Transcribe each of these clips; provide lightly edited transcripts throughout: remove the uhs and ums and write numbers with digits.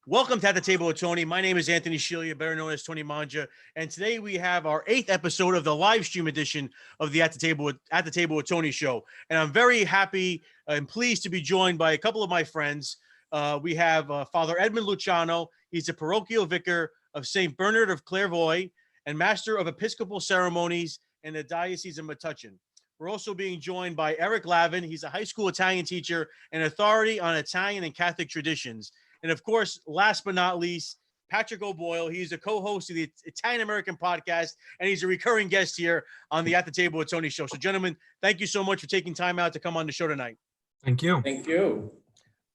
Welcome to At the Table with Tony. My name is Anthony Scillia, better known as Tony Mangia, and today we have our 8th episode of the live stream edition of the At the Table with Tony show. And I'm very happy and pleased to be joined by a couple of my friends. We have Father Edmund Luciano. He's a parochial vicar of St. Bernard of Clairvaux and master of Episcopal ceremonies in the Diocese of Metuchen. We're also being joined by Eric Lavin. He's a high school Italian teacher and authority on Italian and Catholic traditions. And of course, last but not least, Patrick O'Boyle. He's a co-host of the Italian American podcast, and he's a recurring guest here on the At the Table with Tony show. So, gentlemen, thank you so much for taking time out to come on the show tonight. Thank you. Thank you.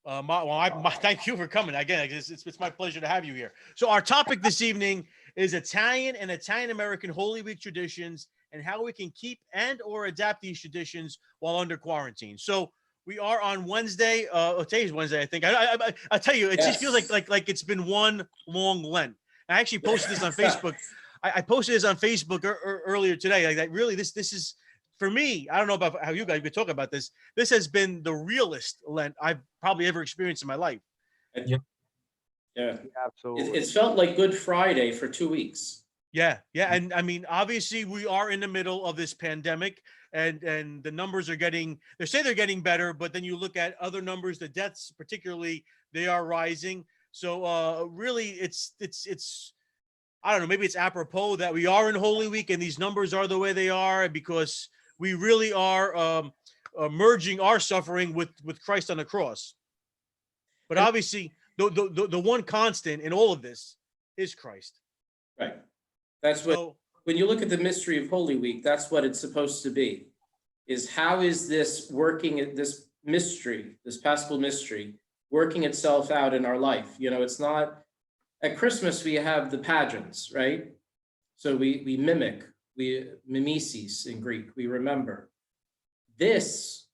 Thank you for coming. Again, it's my pleasure to have you here. So our topic this evening is Italian and Italian American Holy Week traditions and how we can keep and or adapt these traditions while under quarantine. So we are on Wednesday. Today's Wednesday, I think. I tell you, it just feels like it's been one long Lent. I actually posted this on Facebook. I posted this on Facebook earlier today. Like that, really, this is for me. I don't know about how you guys could talk about this. This has been the realest Lent I've probably ever experienced in my life. Yeah, absolutely. It's felt like Good Friday for 2 weeks. Yeah, and I mean, obviously, we are in the middle of this pandemic. And the numbers are they say they're getting better, but then you look at other numbers, the deaths particularly, they are rising. So really it's I don't know, maybe it's apropos that we are in Holy Week and these numbers are the way they are because we really are merging our suffering with Christ on the cross. But obviously the one constant in all of this is Christ. Right. That's what when you look at the mystery of Holy Week, that's what it's supposed to be, is how is this working, this mystery, this paschal mystery, working itself out in our life? You know, it's not, at Christmas, we have the pageants, right? So we mimic, mimesis in Greek, we remember. This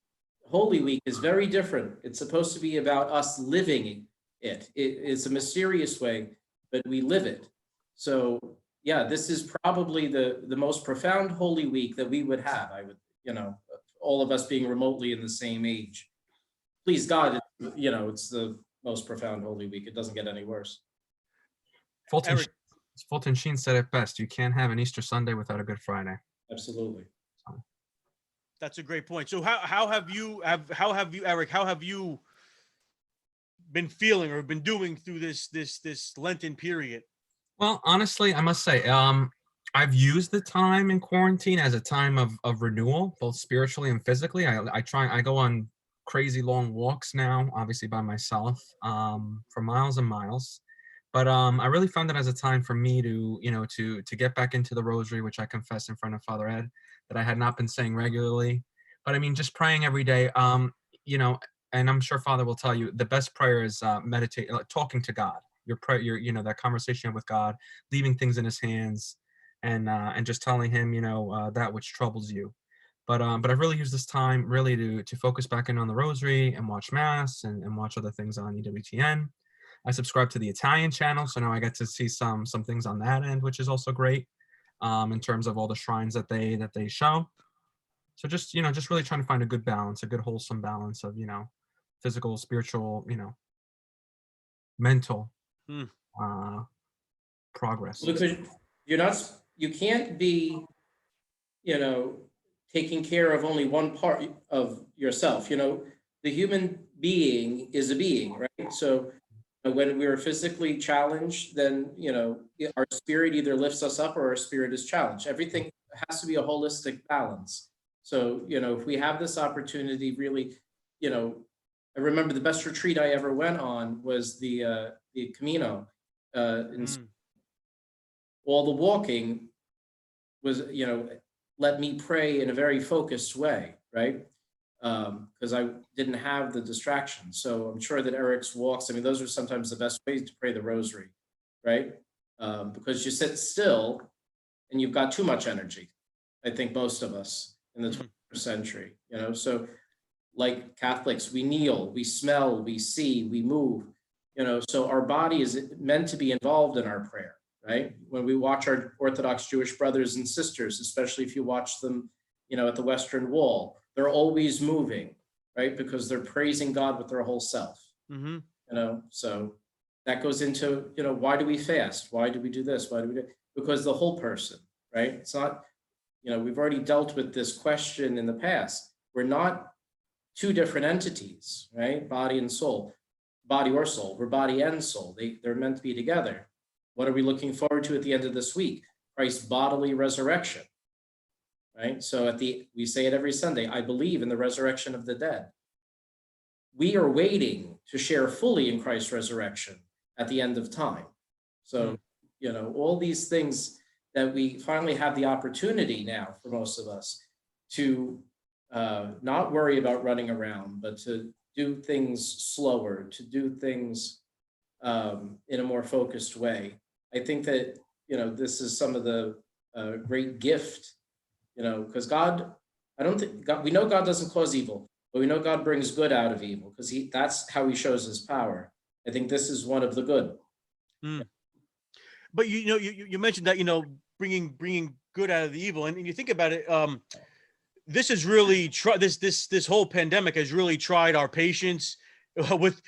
Holy Week is very different. It's supposed to be about us living it. It's a mysterious way, but we live it. So yeah, this is probably the most profound Holy Week that we would have. I would, all of us being remotely in the same age. Please God, it's the most profound Holy Week. It doesn't get any worse. Fulton Sheen said it best. You can't have an Easter Sunday without a Good Friday. Absolutely. That's a great point. So how have you, Eric, how have you been feeling or been doing through this Lenten period? Well, honestly, I must say, I've used the time in quarantine as a time of renewal, both spiritually and physically. I go on crazy long walks now, obviously by myself, for miles and miles. But I really found it as a time for me to get back into the rosary, which I confess in front of Father Ed that I had not been saying regularly. But I mean, just praying every day, and I'm sure Father will tell you, the best prayer is talking to God. Your prayer, that conversation you have with God, leaving things in His hands, and just telling Him, that which troubles you. But I've really used this time really to focus back in on the Rosary and watch Mass and watch other things on EWTN. I subscribe to the Italian channel, so now I get to see some things on that end, which is also great, in terms of all the shrines that they show. So just really trying to find a good balance, a good wholesome balance of physical, spiritual, mental. Progress. Because you can't be, taking care of only one part of yourself. The human being is a being, right? So when we're physically challenged, then, our spirit either lifts us up or our spirit is challenged. Everything has to be a holistic balance. So, if we have this opportunity, really, I remember the best retreat I ever went on was the Camino. All the walking was, let me pray in a very focused way, right? Because I didn't have the distraction. So I'm sure that Eric's walks, those are sometimes the best ways to pray the Rosary, right? Because you sit still and you've got too much energy. I think most of us in the 21st century, so like Catholics, we kneel, we smell, we see, we move, so our body is meant to be involved in our prayer, right? When we watch our Orthodox Jewish brothers and sisters, especially if you watch them, at the Western Wall, they're always moving, right? Because they're praising God with their whole self, so that goes into, why do we fast? Why do we do this? Why do we do? Because the whole person, right? It's not, we've already dealt with this question in the past. We're not two different entities, right? Body and soul, body or soul. We're body and soul. They're meant to be together. What are we looking forward to at the end of this week? Christ's bodily resurrection, right? So we say it every Sunday, I believe in the resurrection of the dead. We are waiting to share fully in Christ's resurrection at the end of time. So, all these things that we finally have the opportunity now for most of us to not worry about running around, but to do things slower, to do things in a more focused way. I think that, this is some of the great gift, because God, we know God doesn't cause evil, but we know God brings good out of evil because that's how he shows his power. I think this is one of the good. But you mentioned that, bringing good out of the evil, and you think about it, this has really this whole pandemic has really tried our patience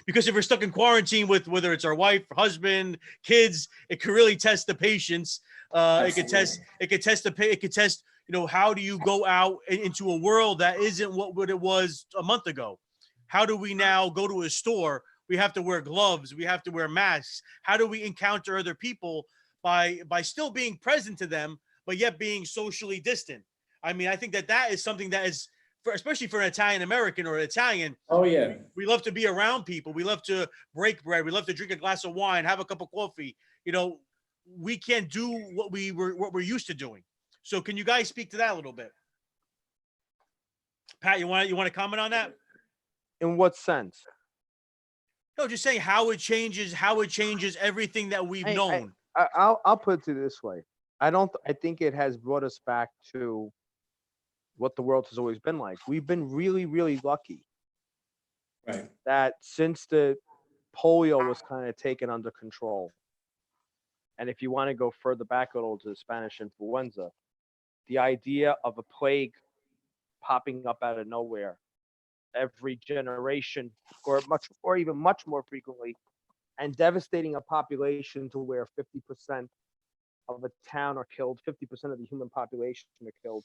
because if we're stuck in quarantine with whether it's our wife, husband, kids, it could really test the patience. It could test how do you go out into a world that isn't what it was a month ago? How do we now go to a store? We have to wear gloves. We have to wear masks. How do we encounter other people by still being present to them, but yet being socially distant? I mean, I think that is something that is, especially for an Italian American or an Italian. Oh yeah, we love to be around people. We love to break bread. We love to drink a glass of wine, have a cup of coffee. We can't do what we're used to doing. So, can you guys speak to that a little bit? Pat, you want to comment on that? In what sense? No, just saying how it changes everything that we've known. I'll put it this way. I think it has brought us back to what the world has always been like. We've been really, really lucky. Right. That since the polio was kind of taken under control, and if you want to go further back a little to the Spanish influenza, the idea of a plague popping up out of nowhere every generation, or even much more frequently, and devastating a population to where 50% of a town are killed, 50% of the human population are killed.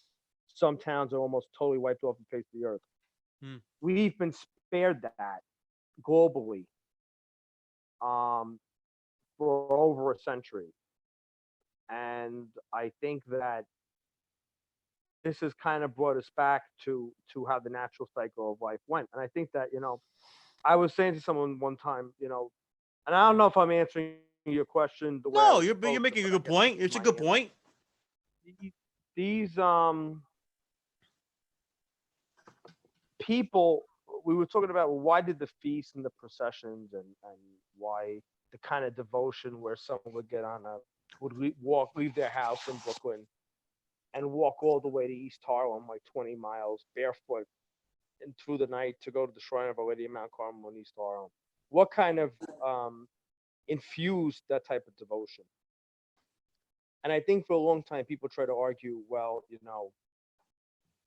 Some towns are almost totally wiped off the face of the earth. We've been spared that globally for over a century. And I think that this has kind of brought us back to how the natural cycle of life went. And I think that, I was saying to someone one time, and I don't know if I'm answering your question the way. No, you're making a good point. It's a good point. These people, we were talking about why did the feasts and the processions and why the kind of devotion where someone would leave their house in Brooklyn and walk all the way to East Harlem, like 20 miles barefoot and through the night to go to the Shrine of Our Lady of Mount Carmel in East Harlem. What kind of infused that type of devotion? And I think for a long time, people try to argue, well,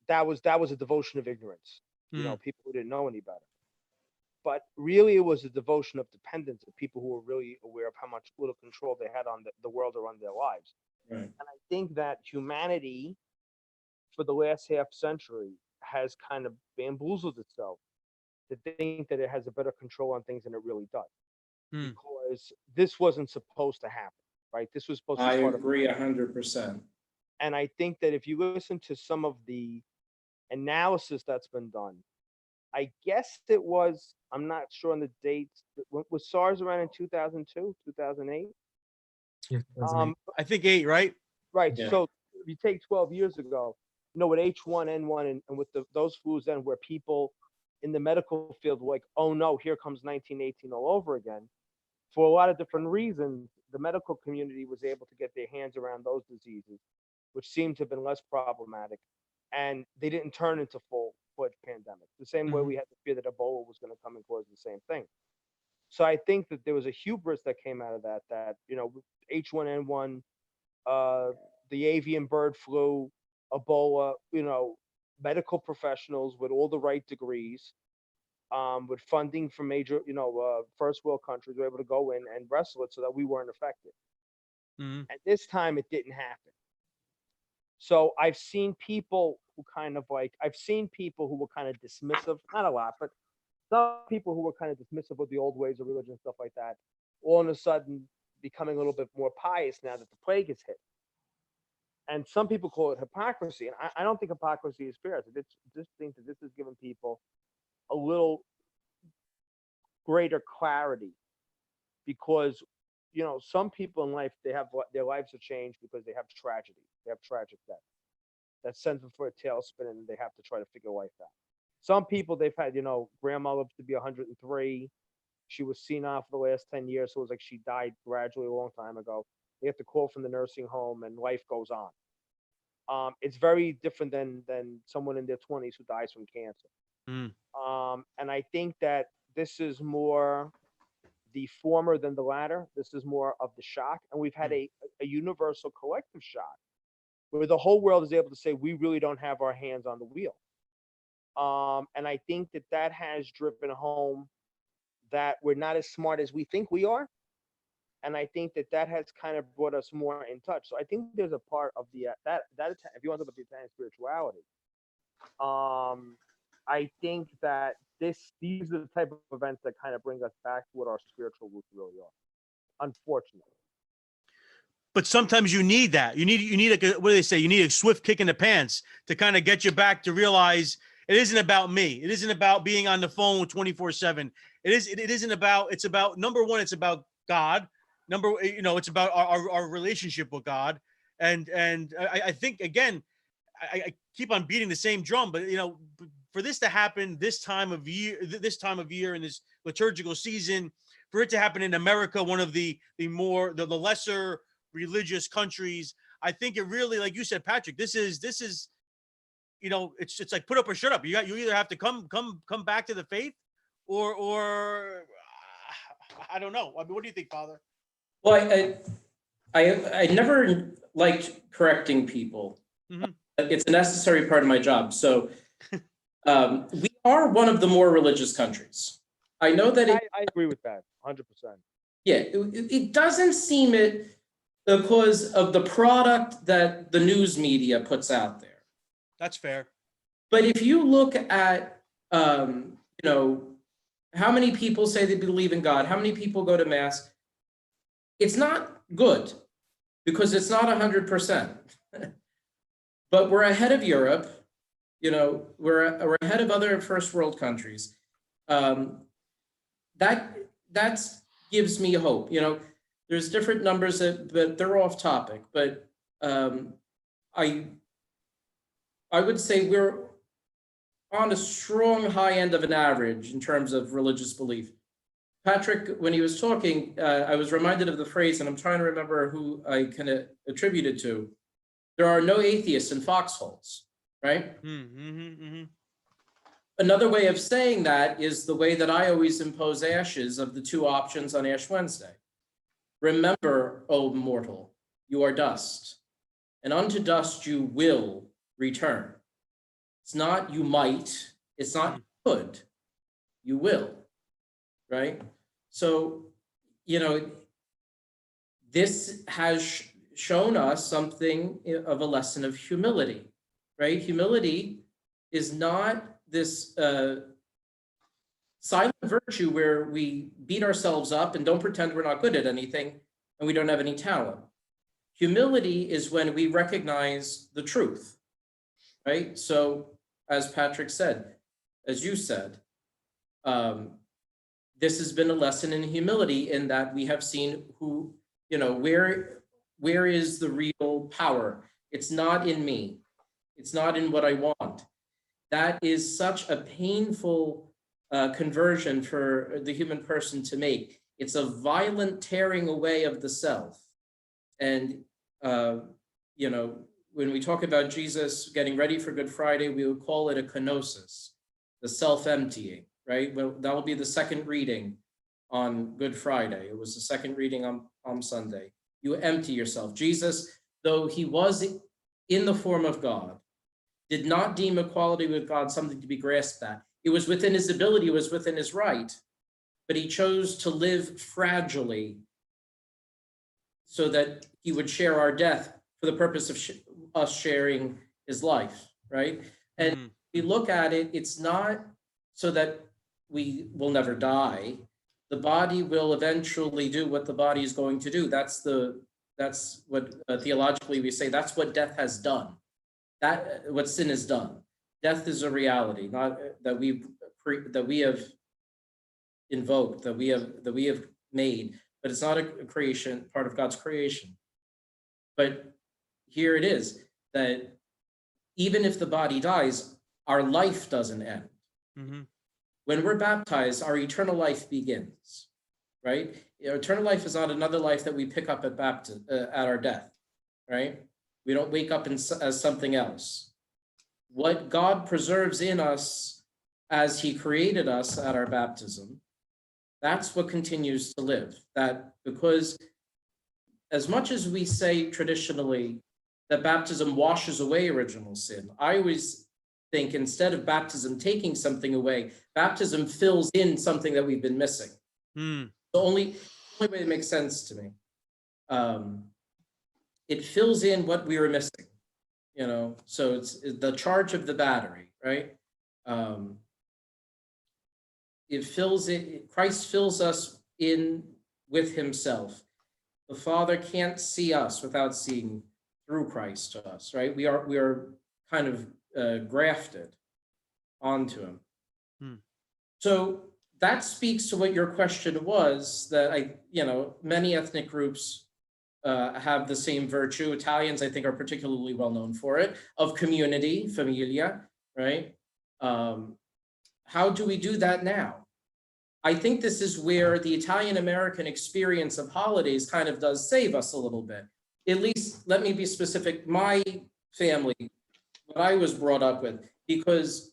that was a devotion of ignorance. People who didn't know any better. But really, it was a devotion of dependence of people who were really aware of how much little control they had on the world or on their lives. Right. And I think that humanity, for the last half century, has kind of bamboozled itself to think that it has a better control on things than it really does. Because this wasn't supposed to happen, right? This was supposed to I start. agree 100%. And I think that if you listen to some of the analysis that's been done, I guess it was, I'm not sure on the dates, was SARS around in 2002, 2008? Yeah, I think 8, right? Right. Yeah. So if you take 12 years ago, with H1N1 and with those flus then where people in the medical field were like, oh no, here comes 1918 all over again. For a lot of different reasons, the medical community was able to get their hands around those diseases, which seemed to have been less problematic. And they didn't turn into full-fledged pandemic. The same way we had to fear that Ebola was going to come and cause the same thing. So I think that there was a hubris that came out of that H1N1, the avian bird flu, Ebola, medical professionals with all the right degrees with funding from major, first world countries, were able to go in and wrestle it so that we weren't affected. Mhm. And this time it didn't happen. So I've seen people who were kind of dismissive, not a lot, but some people who were kind of dismissive of the old ways of religion and stuff like that, all of a sudden becoming a little bit more pious now that the plague has hit. And some people call it hypocrisy. And I don't think hypocrisy is fair. I just think that this has given people a little greater clarity, because some people in life, their lives have changed because they have tragedy, they have tragic death that sends them for a tailspin, and they have to try to figure life out. Some people, they've had, grandma lived to be 103. She was senile for the last 10 years, so it was like she died gradually a long time ago. They have to call from the nursing home, and life goes on. It's very different than someone in their 20s who dies from cancer. Mm. And I think that this is more the former than the latter. This is more of the shock, and we've had a universal collective shock where the whole world is able to say we really don't have our hands on the wheel. And I think that has driven home that we're not as smart as we think we are. And I think that has kind of brought us more in touch. So I think there's a part of the that if you want to talk about the Italian spirituality, I think that these are the type of events that kind of bring us back to what our spiritual roots really are. Unfortunately. But sometimes you need that. You need what do they say? You need a swift kick in the pants to kind of get you back to realize it isn't about me. It isn't about being on the phone 24/7. It isn't about. It's about, number one, it's about God. It's about our relationship with God. And I think, again, I keep on beating the same drum, but for this to happen this time of year in this liturgical season, for it to happen in America, one of the lesser religious countries, I think it really, like you said, Patrick, this is it's like put up or shut up. You either have to come back to the faith, or I don't know. I mean, what do you think, Father? Well, I never liked correcting people. Mhm. It's a necessary part of my job. So we are one of the more religious countries. I know that I agree with that 100%. Yeah, it doesn't seem it because of the product that the news media puts out there. That's fair. But if you look at, how many people say they believe in God, how many people go to mass, it's not good because it's not 100%. But we're ahead of Europe. We're ahead of other first world countries. That gives me hope. There's different numbers but they're off topic. But I would say we're on a strong high end of an average in terms of religious belief. Patrick, when he was talking, I was reminded of the phrase, and I'm trying to remember who I can attribute it to. There are no atheists in foxholes, right? Mm-hmm. Another way of saying that is the way that I always impose ashes of the two options on Ash Wednesday. Remember, O mortal, you are dust, and unto dust you will return. It's not you might, it's not you could, you will, right? So, this has shown us something of a lesson of humility, right? Humility is not this silent virtue where we beat ourselves up and don't pretend we're not good at anything and we don't have any talent. Humility is when we recognize the truth, right? So, as Patrick said, as you said, this has been a lesson in humility in that we have seen where is the real power? It's not in me. It's not in what I want. That is such a painful conversion for the human person to make. It's a violent tearing away of the self. And, when we talk about Jesus getting ready for Good Friday, we would call it a kenosis, the self-emptying, right? Well, that will be the second reading on Good Friday. It was the second reading on Palm Sunday. You empty yourself. Jesus, though he was in the form of God, did not deem equality with God something to be grasped at. It was within his ability, it was within his right, but he chose to live fragilely so that he would share our death for the purpose of us sharing his life, right? And we look at it, it's not so that we will never die. The body will eventually do what the body is going to do. That's what theologically we say, that's what death has done. That what sin has done. Death is a reality, not that we have invoked, that we have made, but it's not a creation, part of God's creation. But here it is, that even if the body dies, our life doesn't end. Mm-hmm. When we're baptized, our eternal life begins, right? Eternal life is not another life that we pick up at our death, right? We don't wake up as something else. What God preserves in us as he created us at our baptism, that's what continues to live. That because as much as we say traditionally that baptism washes away original sin, I always think instead of baptism taking something away, baptism fills in something that we've been missing. The only way it makes sense to me. It fills in what we were missing, so it's the charge of the battery, right? It fills it, Christ fills us in with himself. The Father can't see us without seeing through Christ to us, right? We are kind of grafted onto him. So that speaks to what your question was, that many ethnic groups have the same virtue. Italians, I think, are particularly well known for it, of community, familia, right? How do we do that now? I think this is where the Italian-American experience of holidays kind of does save us a little bit. At least, let me be specific, my family, what I was brought up with, because,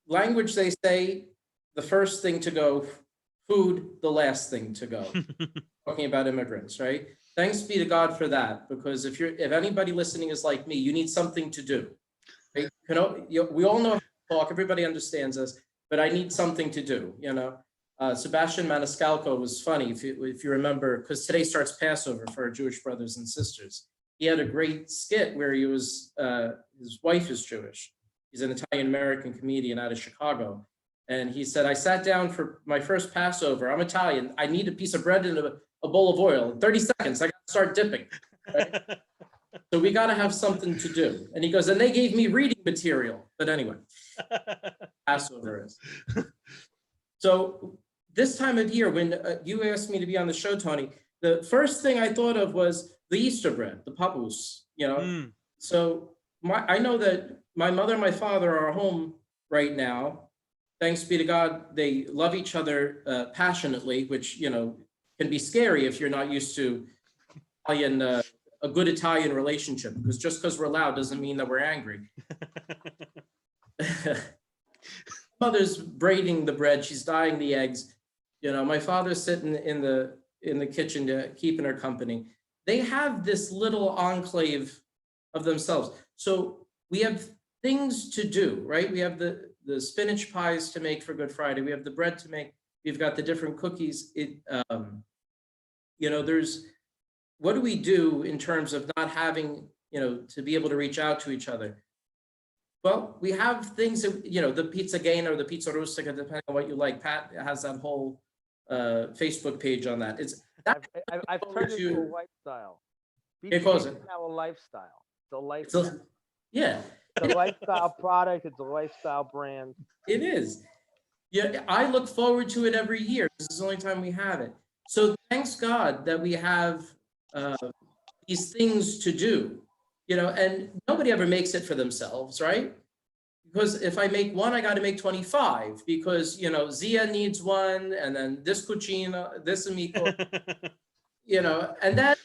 language, they say, the first thing to go, food, the last thing to go. Talking about immigrants, right? Thanks be to God for that, because if anybody listening is like me, you need something to do. Right? We all know how to talk, everybody understands us, but I need something to do, Sebastian Maniscalco was funny, if you remember, because today starts Passover for our Jewish brothers and sisters. He had a great skit where he was, his wife is Jewish. He's an Italian-American comedian out of Chicago. And he said, I sat down for my first Passover. I'm Italian. I need a piece of bread and a bowl of oil. In 30 seconds, I got to start dipping. Right? So we got to have something to do. And he goes, and they gave me reading material. But anyway, Passover is. So this time of year, when you asked me to be on the show, Tony, the first thing I thought of was the Easter bread, the papus, So I know that my mother and my father are home right now. Thanks be to God, they love each other passionately, which, can be scary if you're not used to a good Italian relationship, because just because we're loud doesn't mean that we're angry. Mother's braiding the bread, she's dyeing the eggs. My father's sitting in the kitchen keeping her company. They have this little enclave of themselves. So we have things to do, right? We have the spinach pies to make for Good Friday. We have the bread to make. We've got the different cookies. There's, what do we do in terms of not having, to be able to reach out to each other? Well, we have things that, the pizza gain or the pizza rustica, depending on what you like. Pat has that whole Facebook page on that. I've turned it into a lifestyle. Because it's now a lifestyle. It's a lifestyle. Yeah. It's a lifestyle product. It's a lifestyle brand. It is. Yeah, I look forward to it every year. This is the only time we have it. So thanks God that we have these things to do, and nobody ever makes it for themselves, right? Because if I make one, I got to make 25 because, Zia needs one, and then this cucina, this amico, and that,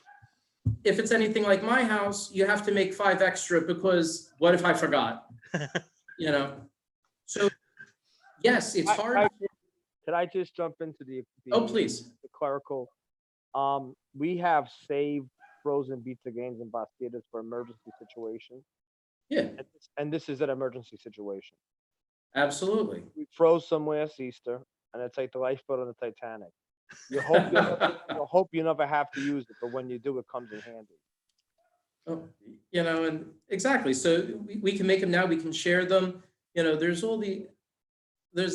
if it's anything like my house, you have to make 5 extra because what if I forgot, So yes, it's hard. Could I just jump into the Please. The clerical? We have saved frozen pizza gains and bastidas for emergency situations. Yeah. And this is an emergency situation. Absolutely. We froze some last Easter, and it's like the lifeboat on the Titanic. You hope you hope you never have to use it, but when you do, it comes in handy. Oh, and exactly. So we can make them now. We can share them. There's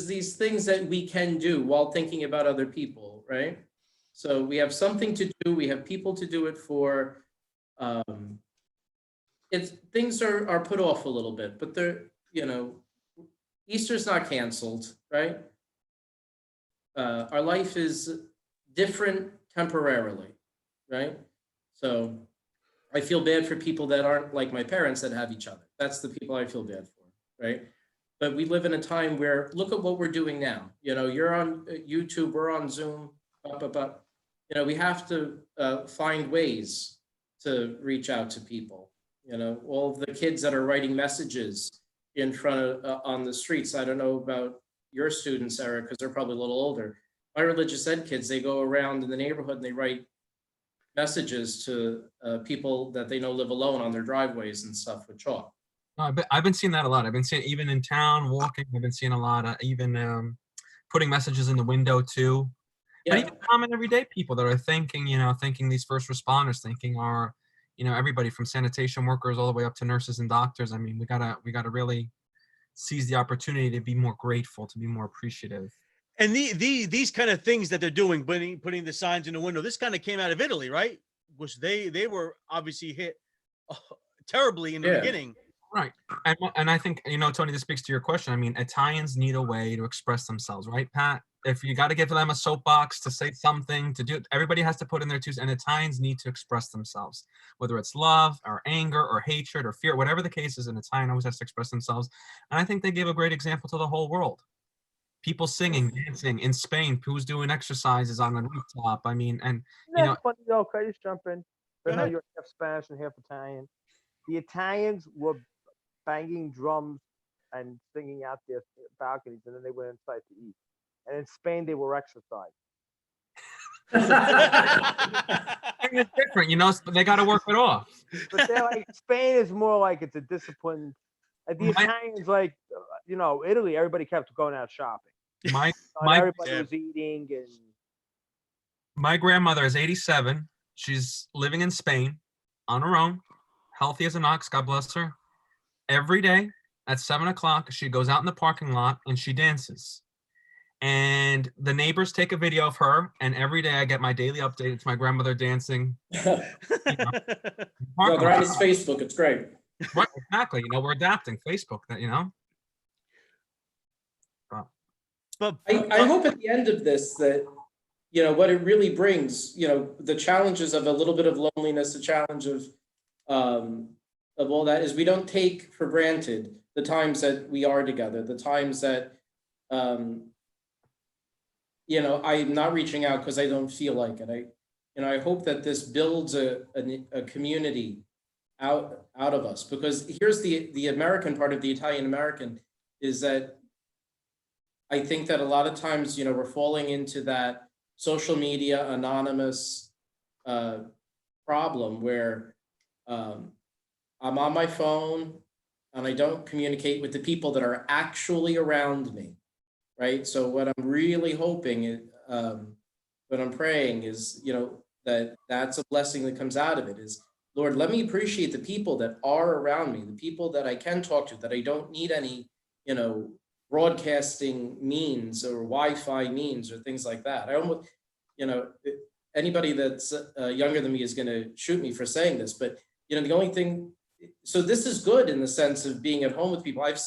these things that we can do while thinking about other people, right? So we have something to do. We have people to do it for. It's things are put off a little bit, but Easter's not canceled, right? Our life is different temporarily, right? So I feel bad for people that aren't like my parents that have each other. That's the people I feel bad for, right? But we live in a time where look at what we're doing now. You're on YouTube, we're on Zoom, we have to find ways to reach out to people. All of the kids that are writing messages in front of on the streets. I don't know about your students, Eric, because they're probably a little older. My religious ed kids, they go around in the neighborhood and they write messages to people that they know live alone on their driveways and stuff with chalk. I've been seeing that a lot. I've been seeing even in town walking. I've been seeing a lot of even putting messages in the window too. Yeah. But even common everyday people that are thinking these first responders, thinking our, everybody from sanitation workers all the way up to nurses and doctors. I mean, we gotta really seize the opportunity to be more grateful, to be more appreciative. And these kind of things that they're doing, putting the signs in the window, this kind of came out of Italy, right? Which they were obviously hit terribly in the beginning. Right. And I think, Tony, this speaks to your question. I mean, Italians need a way to express themselves, right, Pat? If you got to give them a soapbox to say something, to do, everybody has to put in their twos, and Italians need to express themselves, whether it's love or anger or hatred or fear, whatever the case is, an Italian always has to express themselves. And I think they gave a great example to the whole world. People singing, dancing in Spain, who's doing exercises on the rooftop. I mean, and, Funny though, can I just jump in? I know ahead. you're half Spanish and half Italian. The Italians were banging drums and singing out their balconies, and then they went inside to eat. And in Spain, they were exercising. it's different, they got to work it off. But they're like, Spain is more like it's a disciplined. Like the Italians, like Italy, everybody kept going out shopping. Everybody was eating, and my grandmother is 87. She's living in Spain on her own, healthy as an ox. God bless her. Every day at 7:00, she goes out in the parking lot and she dances. And the neighbors take a video of her, and every day I get my daily update. It's my grandmother dancing. They're on his Facebook. It's great. Right, exactly. We're adapting Facebook. But I hope at the end of this that what it really brings. The challenges of a little bit of loneliness, the challenge of all that is we don't take for granted the times that we are together, the times that I'm not reaching out because I don't feel like it. I hope that this builds a community out of us, because here's the American part of the Italian American is that I think that a lot of times, we're falling into that social media anonymous problem where I'm on my phone and I don't communicate with the people that are actually around me. Right. So what I'm really hoping, what I'm praying is, that's a blessing that comes out of it is, Lord, let me appreciate the people that are around me, the people that I can talk to, that I don't need any, broadcasting means or Wi-Fi means or things like that. I almost, anybody that's younger than me is going to shoot me for saying this, but, the only thing, so this is good in the sense of being at home with people. I've,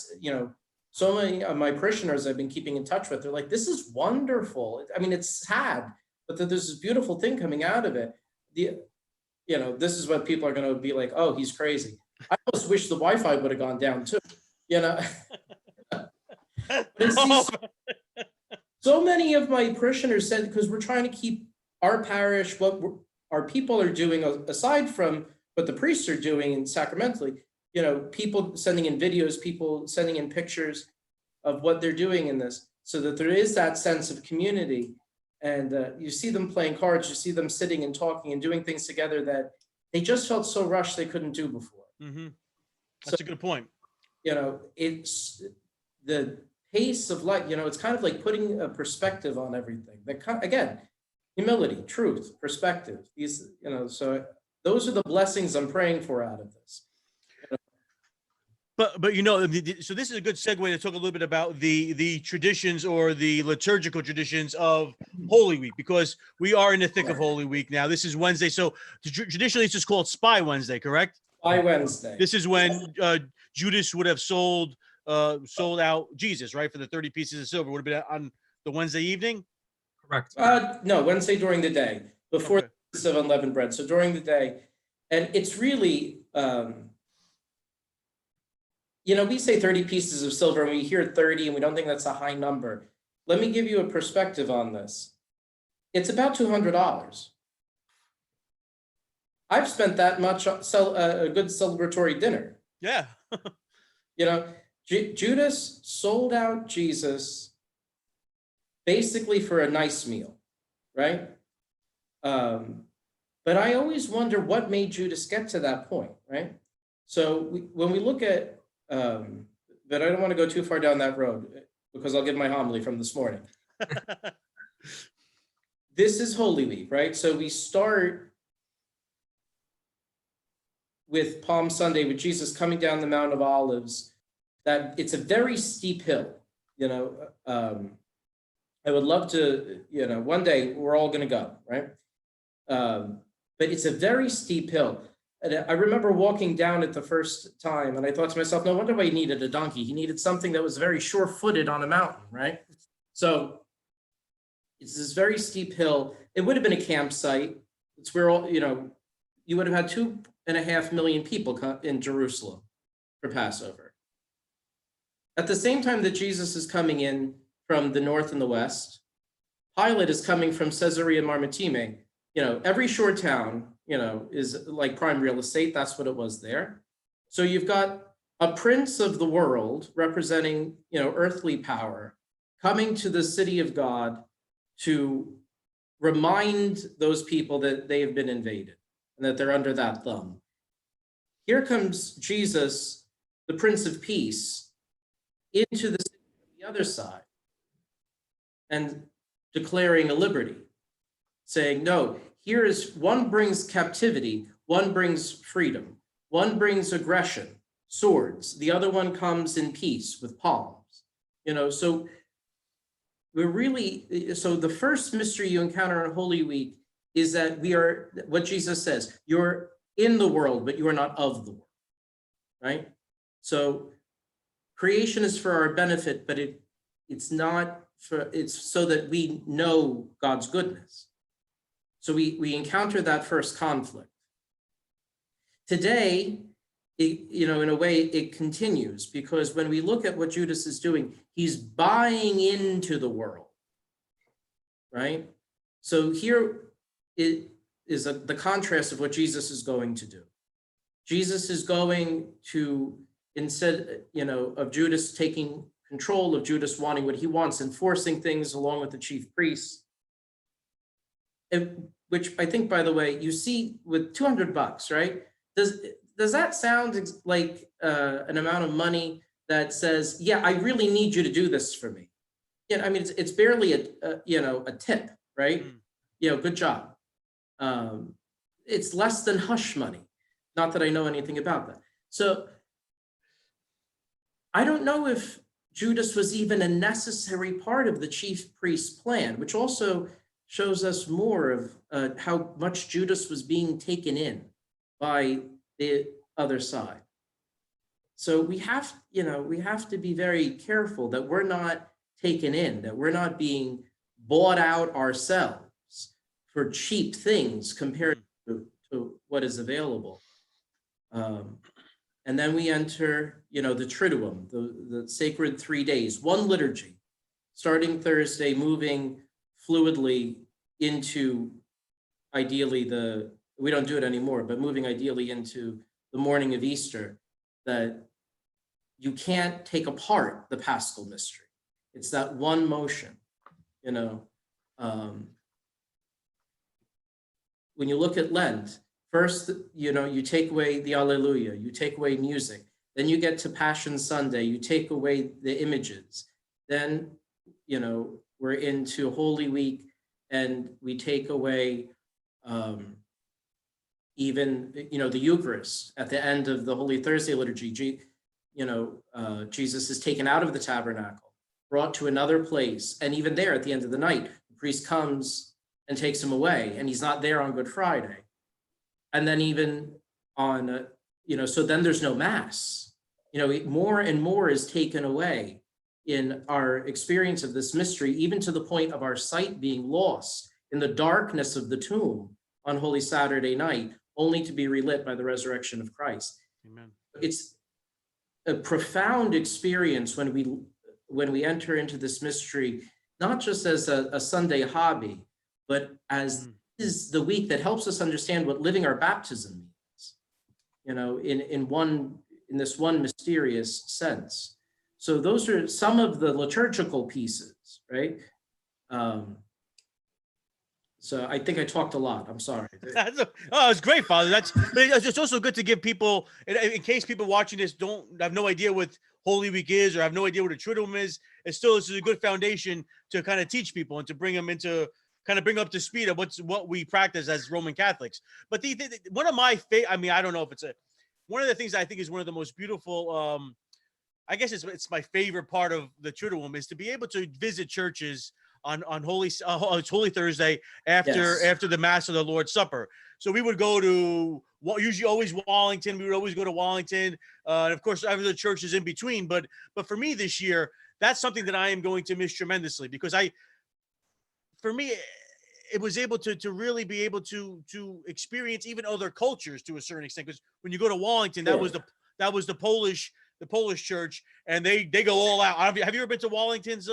so many of my parishioners I've been keeping in touch with, they're like, this is wonderful. I mean, it's sad, but there's this beautiful thing coming out of it. This is what people are going to be like, oh, he's crazy. I almost wish the Wi-Fi would have gone down too, So many of my parishioners said, because we're trying to keep our parish, what our people are doing, aside from what the priests are doing sacramentally, people sending in videos, people sending in pictures of what they're doing in this, so that there is that sense of community. And you see them playing cards, you see them sitting and talking and doing things together that they just felt so rushed they couldn't do before. Mm-hmm. That's a good point. It's the pace of life, it's kind of like putting a perspective on everything. Again, humility, truth, perspective. These, so those are the blessings I'm praying for out of this. But so this is a good segue to talk a little bit about the traditions or the liturgical traditions of Holy Week, because we are in the thick of Holy Week now. This is Wednesday, so traditionally it's just called Spy Wednesday, correct? Spy Wednesday. This is when Judas would have sold out Jesus, right, for the 30 pieces of silver. Would have been on the Wednesday evening. Correct. No, Wednesday during the day, before Okay. the Feast of Unleavened Bread. So during the day, and it's really. We say 30 pieces of silver and we hear 30 and we don't think that's a high number. Let me give you a perspective on this. It's about $200. I've spent that much on a good celebratory dinner. Yeah. Judas sold out Jesus basically for a nice meal, right? But I always wonder what made Judas get to that point, right? So when we look at, but I don't want to go too far down that road because I'll give my homily from this morning. This is Holy Week, right? So we start with Palm Sunday, with Jesus coming down the Mount of Olives. That it's a very steep hill, I would love to, one day we're all going to go, right? But it's a very steep hill. And I remember walking down it the first time and I thought to myself, no wonder why he needed a donkey. He needed something that was very sure-footed on a mountain, right? So it's this very steep hill. It would have been a campsite. It's where all, you would have had 2.5 million people in Jerusalem for Passover. At the same time that Jesus is coming in from the north and the west, Pilate is coming from Caesarea Maritima. Every shore town, is like prime real estate. That's what it was there. So you've got a prince of the world representing, earthly power coming to the city of God to remind those people that they have been invaded and that they're under that thumb. Here comes Jesus, the Prince of Peace, into the city on the other side and declaring a liberty, saying, no, here is one brings captivity, one brings freedom, one brings aggression, swords, the other one comes in peace with palms. So so the first mystery you encounter on Holy Week is that we are, what Jesus says, you're in the world, but you are not of the world, right? So creation is for our benefit, but it's not for, it's so that we know God's goodness. So we encounter that first conflict. Today, in a way, it continues, because when we look at what Judas is doing, he's buying into the world, right? So here it is the contrast of what Jesus is going to do. Jesus is going to, instead, of Judas taking control, of Judas wanting what he wants, enforcing things along with the chief priests, which I think, by the way, you see with $200, right? Does that sound like an amount of money that says, yeah, I really need you to do this for me? I mean, it's barely a tip, right? Good job. It's less than hush money. Not that I know anything about that. So I don't know if Judas was even a necessary part of the chief priest's plan, which also shows us more of how much Judas was being taken in by the other side. So we have to be very careful that we're not taken in, that we're not being bought out ourselves for cheap things compared to what is available. And then we enter, the Triduum, the sacred 3 days, one liturgy, starting Thursday, moving fluidly into, ideally, we don't do it anymore, but moving ideally into the morning of Easter, that you can't take apart the Paschal mystery. It's that one motion, when you look at Lent, first, you take away the Alleluia, you take away music, then you get to Passion Sunday, you take away the images, Then, we're into Holy Week, and we take away even, the Eucharist at the end of the Holy Thursday liturgy. Jesus is taken out of the tabernacle, brought to another place. And even there at the end of the night, the priest comes and takes him away, and he's not there on Good Friday. And then even on, so then there's no Mass. More and more is taken away in our experience of this mystery, even to the point of our sight being lost in the darkness of the tomb on Holy Saturday night, only to be relit by the resurrection of Christ. Amen. It's a profound experience when we enter into this mystery, not just as a Sunday hobby, but as is the week that helps us understand what living our baptism means, in this one mysterious sense. So those are some of the liturgical pieces, right? So I think I talked a lot. I'm sorry. It's great, Father. But it's also good to give people, in case people watching this don't have no idea what Holy Week is or have no idea what a Triduum is. This is a good foundation to kind of teach people and to bring them into, kind of bring up to speed of what we practice as Roman Catholics. But one of my I don't know if it's one of the things I think is one of the most beautiful. I guess it's my favorite part of the Triduum is to be able to visit churches on Holy Thursday after the Mass of the Lord's Supper. So we would go to usually always Wallington. We would always go to Wallington, and of course, every other church is in between. But for me this year, that's something that I am going to miss tremendously because for me, it was able to really be able to experience even other cultures to a certain extent. Because when you go to Wallington, that was the Polish church, and they go all out. Have you ever been to Wallington's?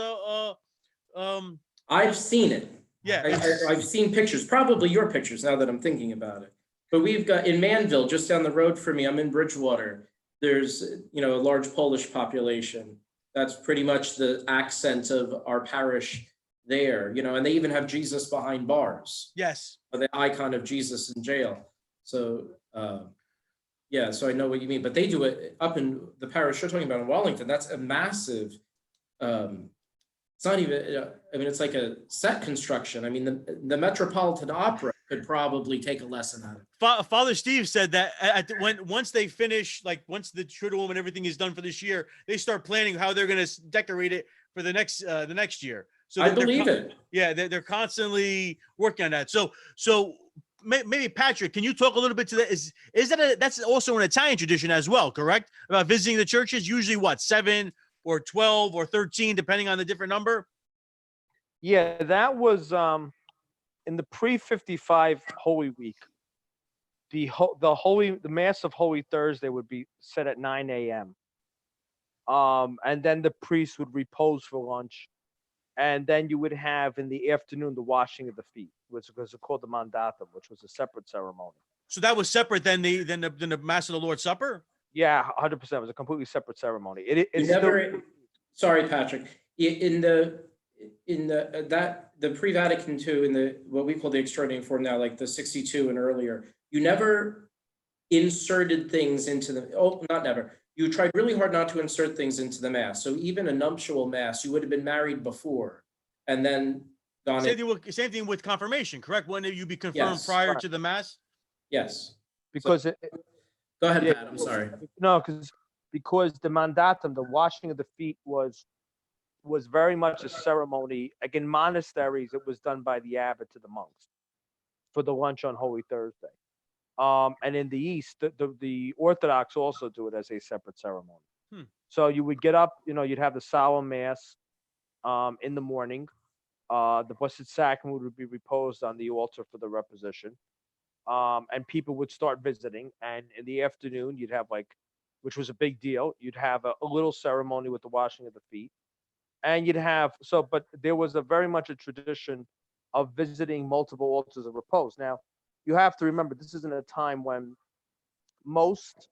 I've seen it. Yeah, I've seen pictures, probably your pictures now that I'm thinking about it. But we've got in Manville, just down the road from me, I'm in Bridgewater. There's, a large Polish population. That's pretty much the accent of our parish there, and they even have Jesus behind bars. Yes. The icon of Jesus in jail. So, so I know what you mean. But they do it up in the parish you're talking about in Wallington. That's a massive, it's not even, it's like a set construction. I mean, the Metropolitan Opera could probably take a lesson out of it. Father Steve said that once they finish, like once the Triduum and everything is done for this year, they start planning how they're going to decorate it for the next year. So I believe it. Yeah, they're constantly working on that. So maybe Patrick, can you talk a little bit to that? Is that's also an Italian tradition as well, correct? About visiting the churches, usually 7 or 12 or 13, depending on the different number. Yeah, that was in the pre-55 Holy Week. The Mass of Holy Thursday would be set at 9 a.m. And then the priest would repose for lunch. And then you would have in the afternoon the washing of the feet, which was called the mandatum, which was a separate ceremony. So that was separate than the Mass of the Lord's Supper? Yeah, 100%. It was a completely separate ceremony. Sorry, Patrick. In the pre-Vatican II, in the what we call the extraordinary form now, like the 62 and earlier, you never inserted things into the. Oh, not never. You tried really hard not to insert things into the Mass. So even a nuptial Mass, you would have been married before, and then gone. Same thing with confirmation, correct? When you be confirmed prior to the Mass? Yes. Because go ahead, Pat. I'm sorry. No, because the mandatum, the washing of the feet, was very much a ceremony. Like in monasteries, it was done by the abbot to the monks for the lunch on Holy Thursday. And in the East, the Orthodox also do it as a separate ceremony. So you would get up, you'd have the solemn Mass in the morning. The Blessed Sacrament would be reposed on the altar for the reposition. And people would start visiting. And in the afternoon, you'd have which was a big deal, you'd have a little ceremony with the washing of the feet. And you'd have, but there was very much a tradition of visiting multiple altars of repose. Now, you have to remember, this isn't a time when most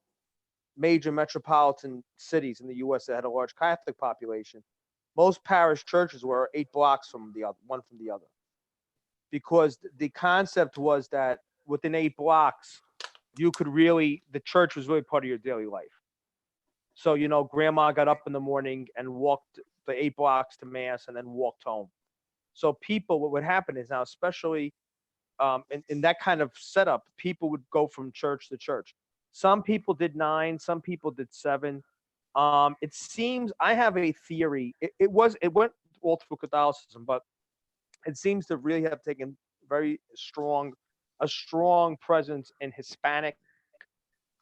major metropolitan cities in the U.S. that had a large Catholic population, most parish churches were 8 blocks from the other, one from the other. Because the concept was that within 8 blocks, the church was really part of your daily life. So, grandma got up in the morning and walked the 8 blocks to mass and then walked home. So people, what would happen is now, especially in that kind of setup, people would go from church to church. Some people did 9, some people did 7. It seems, I have a theory. It went all through Catholicism, but it seems to really have taken a strong presence in Hispanic,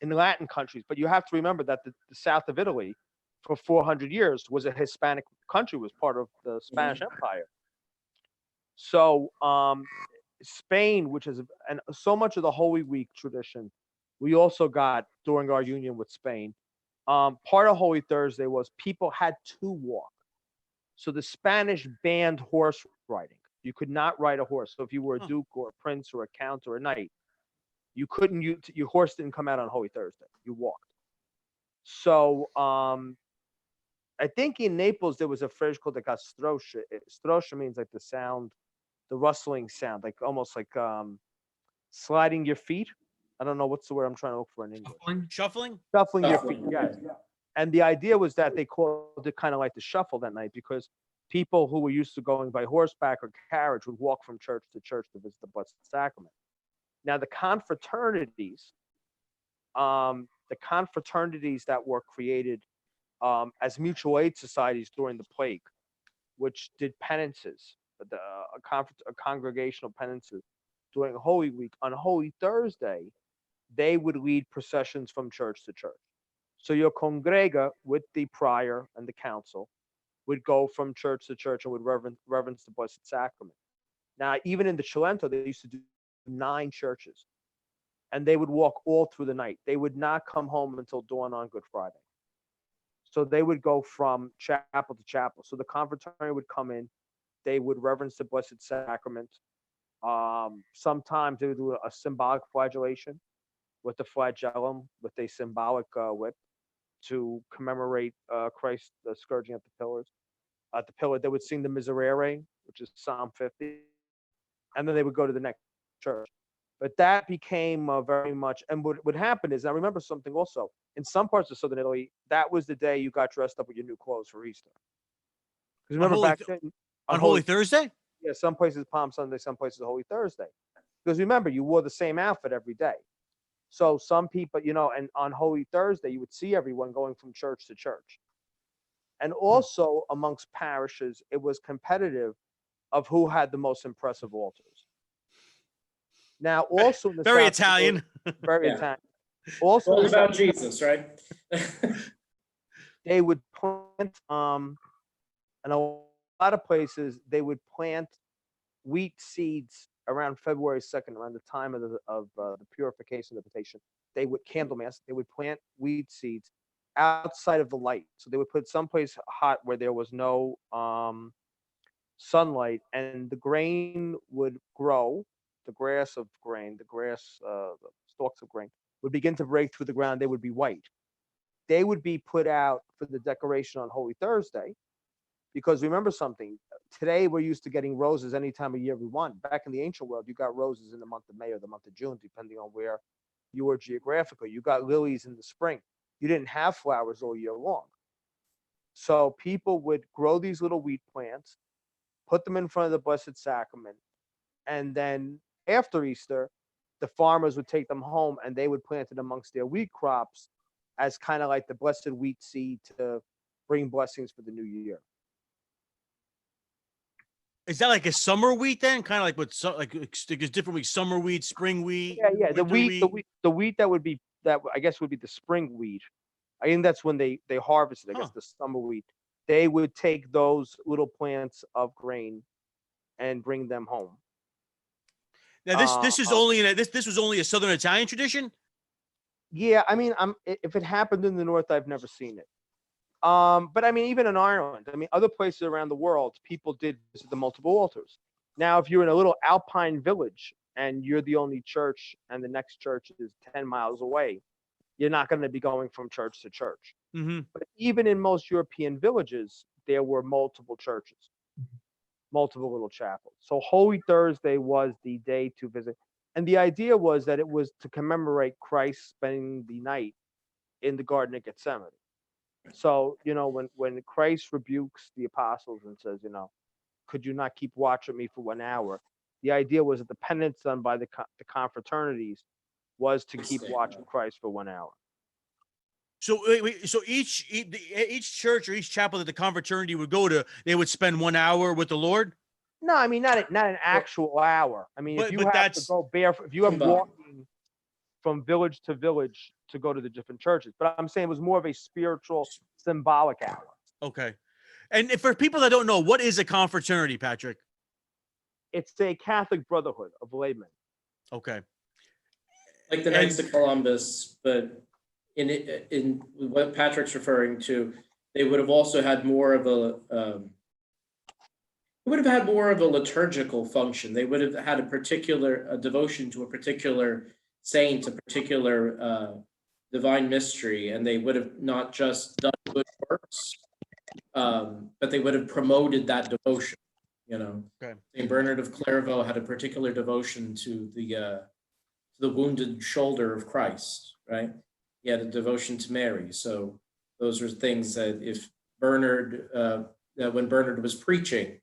in Latin countries. But you have to remember that the south of Italy for 400 years was a Hispanic country, was part of the Spanish Empire. So Spain, which is, and so much of the Holy Week tradition, we also got during our union with Spain. Part of Holy Thursday was people had to walk. So the Spanish banned horse riding. You could not ride a horse. So if you were a duke or a prince or a count or a knight, you couldn't, your horse didn't come out on Holy Thursday. You walked. So I think in Naples there was a phrase called the castrosha. Strosha means like the sound, the rustling sound, like almost like sliding your feet. I don't know what's the word I'm trying to look for in English. Shuffling? Shuffling your feet, yes. And the idea was that they called it kind of like the shuffle that night, because people who were used to going by horseback or carriage would walk from church to visit the Blessed Sacrament. Now the confraternities that were created as mutual aid societies during the plague, which did penances, a congregational penances during Holy Week. On Holy Thursday, they would lead processions from church to church. So your congrega with the prior and the council would go from church to church and would reverence the Blessed Sacrament. Now, even in the Cilento, they used to do 9 churches, and they would walk all through the night. They would not come home until dawn on Good Friday. So they would go from chapel to chapel. So the confraternity would come in, they would reverence the Blessed Sacrament. Sometimes they would do a symbolic flagellation with the flagellum, with a symbolic whip to commemorate Christ scourging at the pillars. At the pillar, they would sing the Miserere, which is Psalm 50, and then they would go to the next church. But that became very much, and what would happen is, I remember something also, in some parts of southern Italy, that was the day you got dressed up with your new clothes for Easter. Because remember back then, on Holy Thursday? Yeah, some places Palm Sunday, some places Holy Thursday. Because remember, you wore the same outfit every day. So some people, and on Holy Thursday, you would see everyone going from church to church. And also amongst parishes, it was competitive of who had the most impressive altars. Now, also in the very South, Italian. Very Yeah. Italian. Also, All about Jesus, right? they would plant, in a lot of places, they would plant wheat seeds around February 2nd, around the time of the purification of the Visitation. They would Candlemas. They would plant wheat seeds outside of the light. So they would put someplace hot where there was no sunlight, and the grain would grow. The grass, the stalks of grain would begin to break through the ground. They would be white. They would be put out for the decoration on Holy Thursday, because remember something. Today we're used to getting roses any time of year we want. Back in the ancient world, you got roses in the month of May or the month of June, depending on where you were geographically. You got lilies in the spring. You didn't have flowers all year long. So people would grow these little wheat plants, put them in front of the Blessed Sacrament, and then after Easter, the farmers would take them home and they would plant it amongst their wheat crops as kind of like the blessed wheat seed to bring blessings for the new year. Is that like a summer wheat then? Kind of like what, like there's different wheat, summer wheat, spring wheat. Yeah. The wheat that would be, that I guess would be the spring wheat. I think that's when they harvested. I guess the summer wheat. They would take those little plants of grain and bring them home. Now this is only this was only a Southern Italian tradition. Yeah, I mean, if it happened in the north, I've never seen it. But I mean, even in Ireland, I mean, other places around the world, people did visit the multiple altars. Now, if you're in a little alpine village and you're the only church and the next church is 10 miles away, you're not going to be going from church to church. Mm-hmm. But even in most European villages, there were multiple churches, multiple little chapels. So Holy Thursday was the day to visit. And the idea was that it was to commemorate Christ spending the night in the Garden of Gethsemane. So, when Christ rebukes the apostles and says, could you not keep watch with me for 1 hour? The idea was that the penance done by the confraternities was to keep watch with Christ for 1 hour. So so each church or each chapel that the confraternity would go to, they would spend 1 hour with the Lord. No, I mean not an actual hour. I mean, if you But have to that's go barefoot, if you have Symbolic. walking from village to village to go to the different churches, but I'm saying it was more of a spiritual, symbolic hour. okay. And for people that don't know, what is a confraternity, Patrick? It's a Catholic Brotherhood of laymen. Okay. Like the Knights of Columbus, but in what Patrick's referring to, they would have also had more of a liturgical function. They would have had a devotion to a particular saint, a particular divine mystery, and they would have not just done good works, but they would have promoted that devotion. Okay. Saint Bernard of Clairvaux had a particular devotion to the wounded shoulder of Christ, right? He had a devotion to Mary. So those are things that if Bernard, that when Bernard was preaching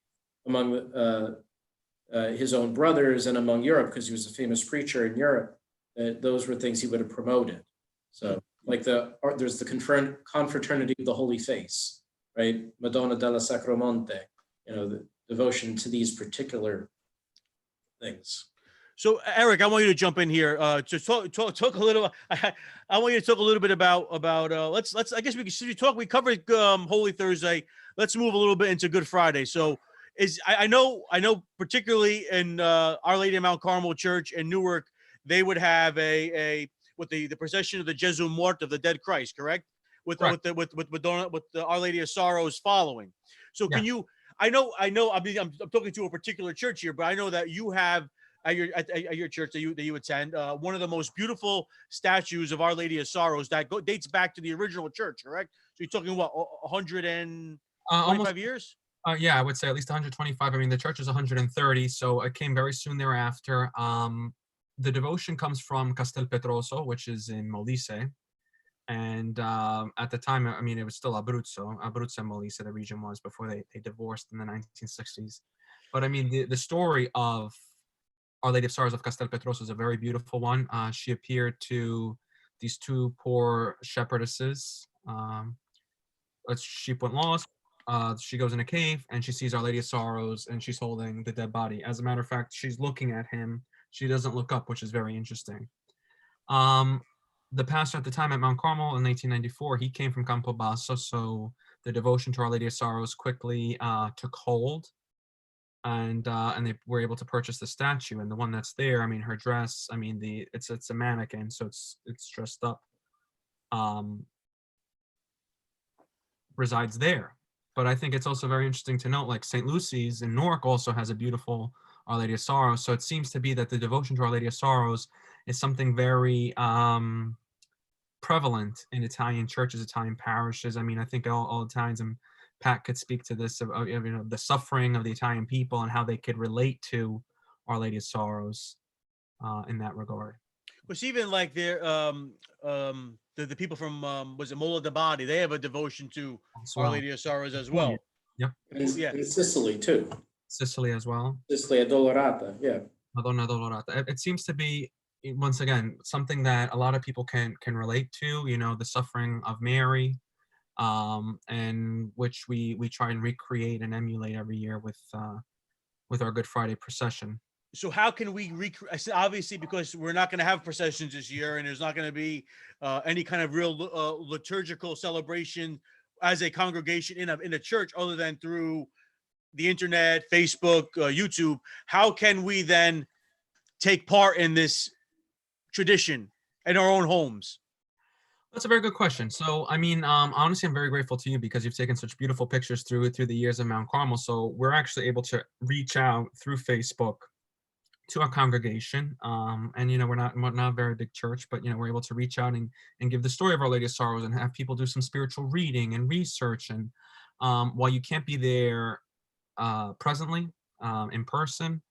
among his own brothers and among Europe, because he was a famous preacher in Europe, those were things he would have promoted. So like there's the confraternity of the Holy Face, right? Madonna della Sacromonte, the devotion to these particular things. So Eric, I want you to jump in here. To talk a little. I want you to talk a little bit about. Let's. I guess we covered Holy Thursday. Let's move a little bit into Good Friday. So I know particularly in Our Lady of Mount Carmel Church in Newark, they would have a with the procession of the Jesu Mort of the Dead Christ, correct? With the Our Lady of Sorrows following. So Yeah. can you? I know. I mean, I'm talking to a particular church here, but I know that you have. At your church that you attend, one of the most beautiful statues of Our Lady of Sorrows that dates back to the original church, correct? So you're talking what, 125 Almost. years? Yeah, I would say at least 125. I mean, the church is 130, so it came very soon thereafter. The devotion comes from Castel Petroso, which is in Molise. And at the time, I mean, it was still Abruzzo and Molise, the region was, before they divorced in the 1960s. But I mean, the story of Our Lady of Sorrows of Castel Petroso is a very beautiful one. She appeared to these two poor shepherdesses. A sheep went lost. She goes in a cave and she sees Our Lady of Sorrows and she's holding the dead body. As a matter of fact, she's looking at him. She doesn't look up, which is very interesting. The pastor at the time at Mount Carmel in 1894, he came from Campobasso, so the devotion to Our Lady of Sorrows quickly took hold. And they were able to purchase the statue, and the one that's there, I mean, her dress, I mean, it's a mannequin, so it's dressed up, resides there. But I think it's also very interesting to note, like St. Lucy's in Newark also has a beautiful Our Lady of Sorrows. So it seems to be that the devotion to Our Lady of Sorrows is something very prevalent in Italian churches, Italian parishes. I mean, I think all Italians, and Pat could speak to this, of the suffering of the Italian people and how they could relate to Our Lady of Sorrows in that regard. Because even like the people from was it Mola de Bari, they have a devotion to Our Lady of Sorrows as well. Yep. In Sicily too. Sicily as well. Sicily, Adolorata, yeah. Madonna Dolorata. It seems to be, once again, something that a lot of people can relate to, the suffering of Mary, and which we try and recreate and emulate every year with our Good Friday procession. So how can we obviously, because we're not going to have processions this year and there's not going to be any kind of real liturgical celebration as a congregation in a church other than through the internet, Facebook, YouTube, how can we then take part in this tradition in our own homes? That's a very good question. So, I mean, honestly, I'm very grateful to you because you've taken such beautiful pictures through the years of Mount Carmel. So we're actually able to reach out through Facebook to our congregation. And, we're not a very big church, but, we're able to reach out and give the story of Our Lady of Sorrows and have people do some spiritual reading and research. And while you can't be there presently in person,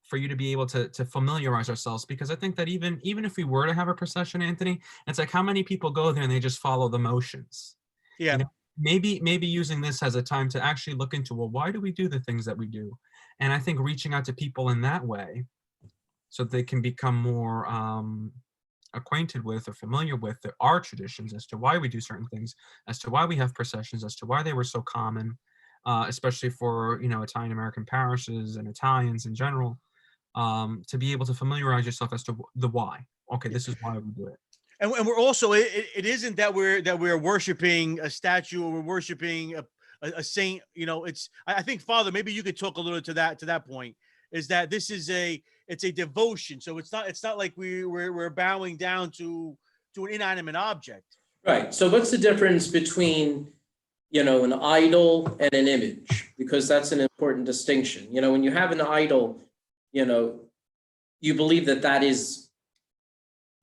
for you to be able to familiarize ourselves, because I think that even if we were to have a procession, Anthony, it's like how many people go there and they just follow the motions. Yeah. You know, maybe using this as a time to actually look into, well, why do we do the things that we do? And I think reaching out to people in that way so they can become more acquainted with or familiar with our traditions as to why we do certain things, as to why we have processions, as to why they were so common, especially for, Italian American parishes and Italians in general, to be able to familiarize yourself as to the why. Okay, this is why we do it. And we're also, it isn't that we're worshiping a statue or we're worshiping a saint. I think, Father, maybe you could talk a little to that point, is that this is it's a devotion. So it's not like we're bowing down to an inanimate object. Right. So what's the difference between, an idol and an image? Because that's an important distinction. When you have an idol, you believe that is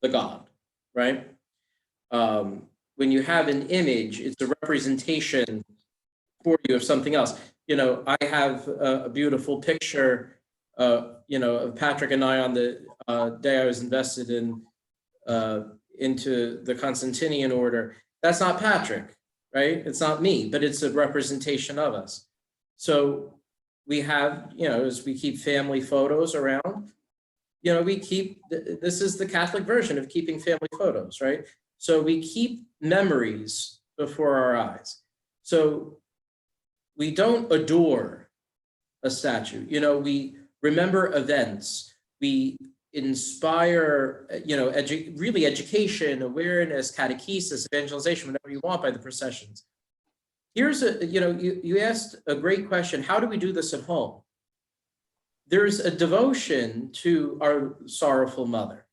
the God, right? When you have an image, it's a representation for you of something else. I have a beautiful picture, of Patrick and I on the day I was invested into the Constantinian order. That's not Patrick, right? It's not me, but it's a representation of us. So we have, as we keep family photos around, this is the Catholic version of keeping family photos, right? So we keep memories before our eyes. So we don't adore a statue. We remember events. We inspire, really education, awareness, catechesis, evangelization, whatever you want by the processions. Here's you asked a great question. How do we do this at home? There's a devotion to our sorrowful mother,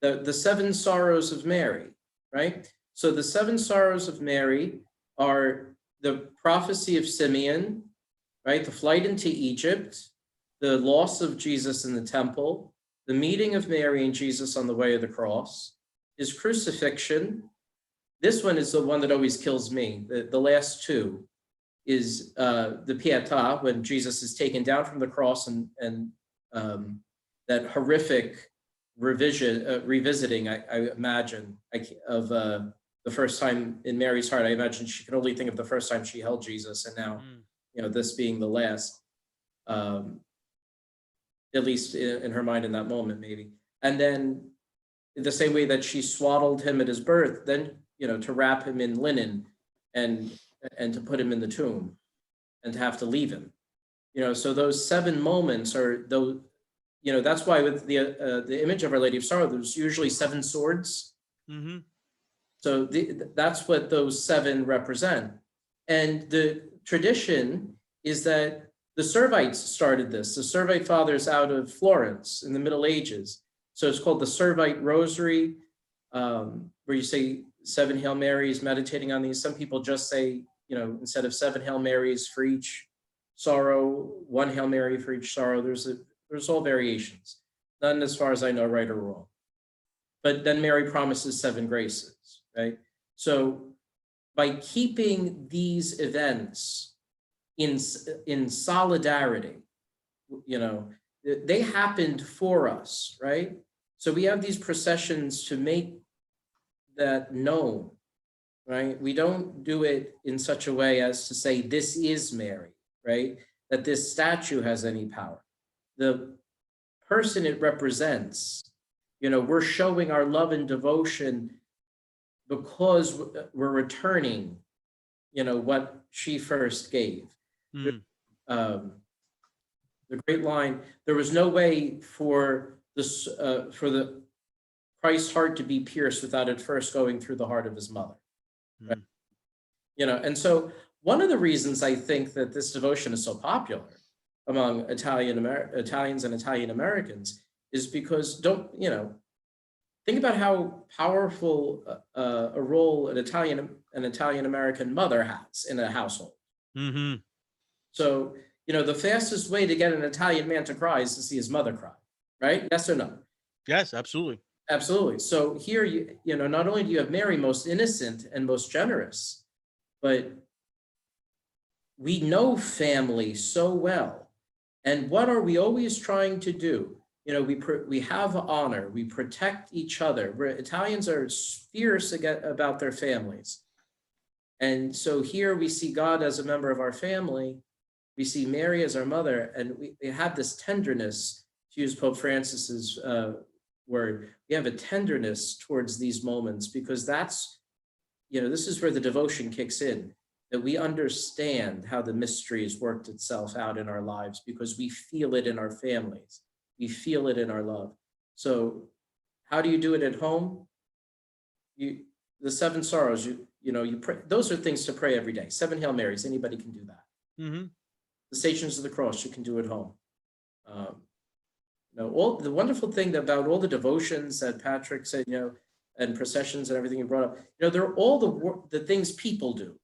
the seven sorrows of Mary, right? So the seven sorrows of Mary are the prophecy of Simeon, right? The flight into Egypt, the loss of Jesus in the temple, the meeting of Mary and Jesus on the way of the cross, his crucifixion. This one is the one that always kills me. The last two is the Pietà, when Jesus is taken down from the cross, and that horrific revisiting, I imagine, of the first time in Mary's heart. I imagine she could only think of the first time she held Jesus, and now, this being the last, at least in her mind in that moment, maybe. And then the same way that she swaddled him at his birth, then, to wrap him in linen and to put him in the tomb and to have to leave him. So those seven moments are those, that's why with the image of Our Lady of Sorrow, there's usually seven swords. Mm-hmm. So that's what those seven represent. And the tradition is that the Servites started this. The Servite fathers out of Florence in the Middle Ages. So it's called the Servite Rosary, where you say 7 Hail Marys, meditating on these. Some people just say, instead of 7 Hail Marys for each sorrow, 1 Hail Mary for each sorrow. There's all variations. None, as far as I know, right or wrong. But then Mary promises 7 graces, right? So by keeping these events in solidarity, they happened for us, right? So we have these processions to make that known, right? We don't do it in such a way as to say, this is Mary, right? That this statue has any power. The person it represents, we're showing our love and devotion because we're returning, what she first gave. The great line, there was no way for the Christ's heart to be pierced without it first going through the heart of his mother. Right? And so one of the reasons I think that this devotion is so popular among Italians and Italian Americans is because think about how powerful a role an Italian American mother has in a household. Mm-hmm. So, the fastest way to get an Italian man to cry is to see his mother cry, right? Yes or no? Yes, absolutely. Absolutely. So here, not only do you have Mary, most innocent and most generous, but we know family so well And what are we always trying to do? You know, we have honor, we protect each other. Italians are fierce about their families. And so here we see God as a member of our family. We see Mary as our mother, and we have this tenderness, to use Pope Francis's word. We have a tenderness towards these moments because that's, you know, this is where the devotion kicks in, that we understand how the mystery has worked itself out in our lives because we feel it in our families. We feel it in our love. So how do you do it at home? The seven sorrows, you pray. Those are things to pray every day. 7 Hail Marys, anybody can do that. Mm-hmm. The Stations of the Cross, you can do at home. All the wonderful thing about all the devotions that Patrick said, and processions and everything you brought up, they're all the things people do.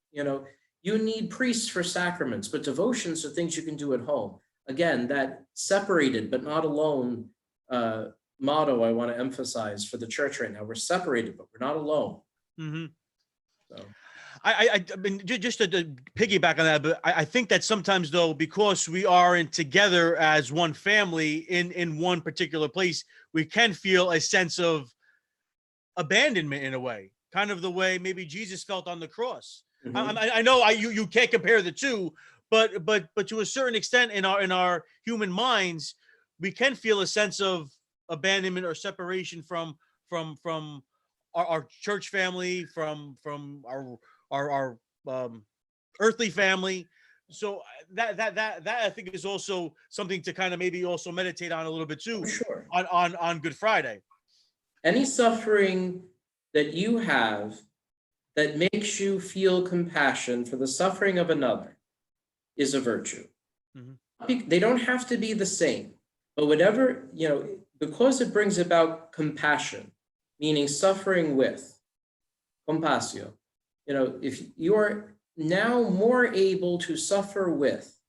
You need priests for sacraments, but devotions are things you can do at home. Again, that separated but not alone motto I want to emphasize for the church right now. We're separated, but we're not alone. Mm-hmm. So. I mean, just to piggyback on that, but I think that sometimes, though, because we aren't together as one family in one particular place, we can feel a sense of abandonment in a way, kind of the way maybe Jesus felt on the cross. Mm-hmm. I know you can't compare the two, but to a certain extent in our human minds, we can feel a sense of abandonment or separation from our church family, from our earthly family. So that I think is also something to kind of maybe also meditate on a little bit too. Sure. On Good Friday. Any suffering that you have that makes you feel compassion for the suffering of another is a virtue. Mm-hmm. They don't have to be the same, but whatever, because it brings about compassion, meaning suffering with, compassion. If you're now more able to suffer with,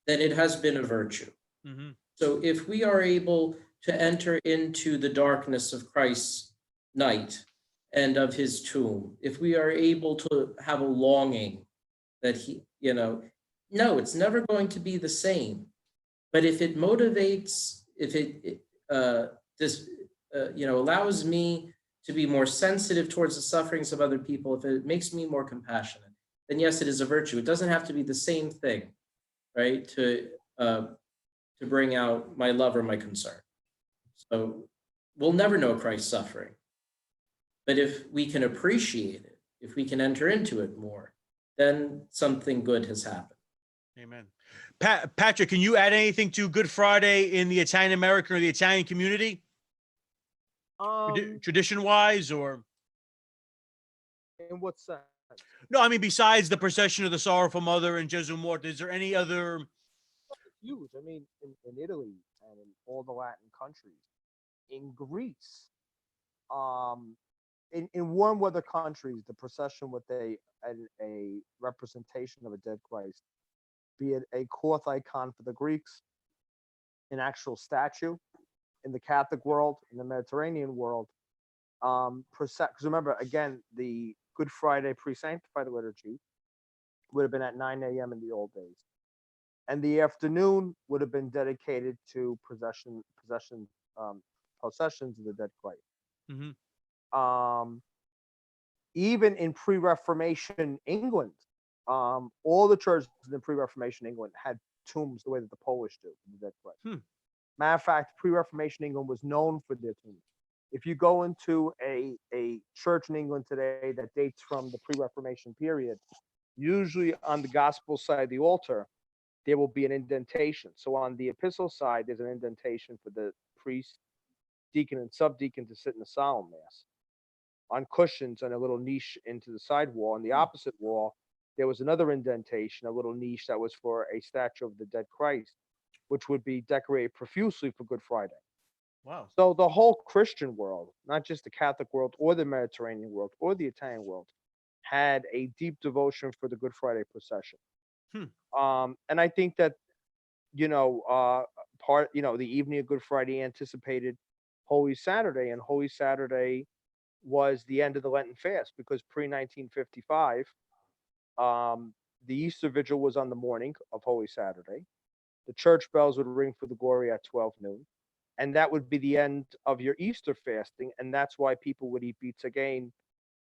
then it has been a virtue. Mm-hmm. So if we are able to enter into the darkness of Christ's night and of his tomb, if we are able to have a longing that no, it's never going to be the same. But if it motivates, if it allows me to be more sensitive towards the sufferings of other people, if it makes me more compassionate, then yes, it is a virtue. It doesn't have to be the same thing, right? To bring out my love or my concern. So we'll never know Christ's suffering. But if we can appreciate it, if we can enter into it more, then something good has happened. Amen. Patrick, can you add anything to Good Friday in the Italian American or the Italian community? Tradition-wise, or? In what sense? No, I mean, besides the procession of the Sorrowful Mother and Gesù Morte, is there any other? Huge. I mean, in Italy and in all the Latin countries, in Greece, in warm weather countries, the procession with a representation of a dead Christ, be it a cloth icon for the Greeks, an actual statue in the Catholic world, in the Mediterranean world, because remember, again, the Good Friday pre-sanctified liturgy would have been at 9 a.m. in the old days. And the afternoon would have been dedicated to processions of the dead Christ. Mm-hmm. Even in pre-Reformation England, all the churches in pre-Reformation England had tombs the way that the Polish do, the dead Christ. Matter of fact, pre-Reformation England was known for their tombs. If you go into a church in England today that dates from the pre-Reformation period, usually on the gospel side of the altar, there will be an indentation. So on the epistle side, there's an indentation for the priest, deacon, and subdeacon to sit in the solemn mass. On cushions and a little niche into the side wall. On the opposite wall, there was another indentation, a little niche that was for a statue of the dead Christ, which would be decorated profusely for Good Friday. Wow. So the whole Christian world, not just the Catholic world or the Mediterranean world or the Italian world, had a deep devotion for the Good Friday procession. And I think that, the evening of Good Friday anticipated Holy Saturday, and Holy Saturday was the end of the Lenten fast because pre-1955, the Easter Vigil was on the morning of Holy Saturday. The church bells would ring for the glory at 12 noon. And that would be the end of your Easter fasting. And that's why people would eat pizza again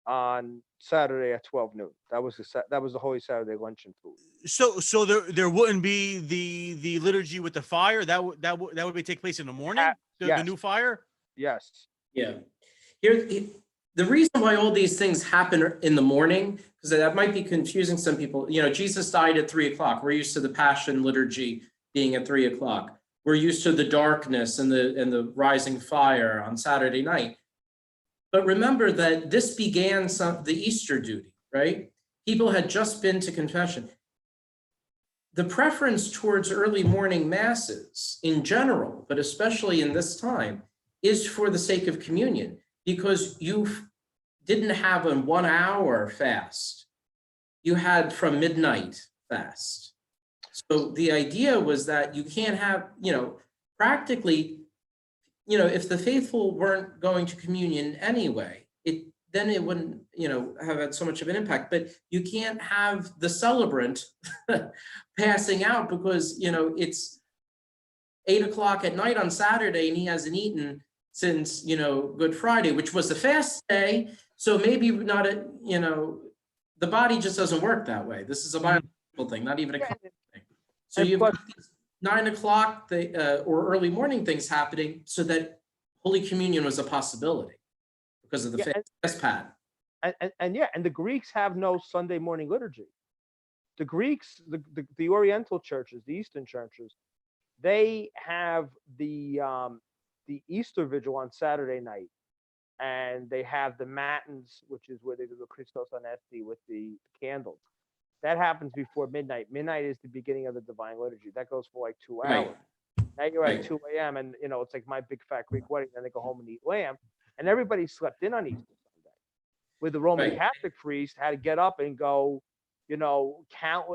on Saturday at 12 noon. That was the Holy Saturday luncheon food. So there wouldn't be the liturgy with the fire that would be take place in the morning. The Yes. new fire. Yes. Yeah. The reason why all these things happen in the morning, because that might be confusing some people. Jesus died at 3:00. We're used to the Passion liturgy being at 3:00. We're used to the darkness and the rising fire on Saturday night. But remember that this began the Easter duty, right? People had just been to confession. The preference towards early morning masses in general, but especially in this time, is for the sake of communion, because you didn't have a 1 hour fast. You had from midnight fast. So the idea was that you can't have, practically, if the faithful weren't going to communion anyway, then it wouldn't, have had so much of an impact. But you can't have the celebrant passing out because, it's 8:00 at night on Saturday and he hasn't eaten since, Good Friday, which was the fast day. So maybe not, the body just doesn't work that way. This is a biological thing, not even a cultural thing. So you've got these 9:00 or early morning things happening so that Holy Communion was a possibility because of the fast pattern. And the Greeks have no Sunday morning liturgy. The Greeks, the Oriental churches, the Eastern churches, they have the Easter vigil on Saturday night, and they have the matins, which is where they do the Christos Anesti with the candles. That happens before midnight. Midnight is the beginning of the Divine Liturgy. That goes for like 2 hours. Now you're at 2 a.m. and it's like my big fat Greek wedding. Then they go home and eat lamb, and everybody slept in on Easter Sunday. With the Roman Catholic priest had to get up and go, count,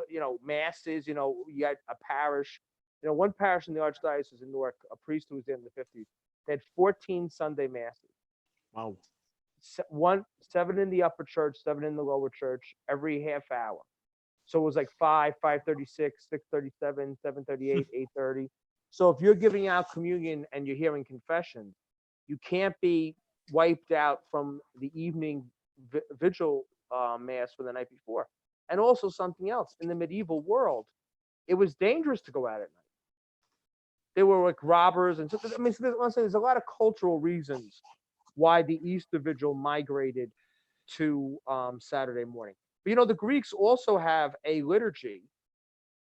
masses. You got a parish. One parish in the Archdiocese in Newark, a priest who was there in the 50s, they had 14 Sunday masses. Wow. 7 in the upper church, 7 in the lower church, every half hour. So it was like 5, 5:36, 6:37, 7:38, 8:30. So if you're giving out communion and you're hearing confession, you can't be wiped out from the evening vigil mass for the night before. And also something else, in the medieval world, it was dangerous to go out at night. They were like robbers, and so there's a lot of cultural reasons why the Easter vigil migrated to Saturday morning. But the Greeks also have a liturgy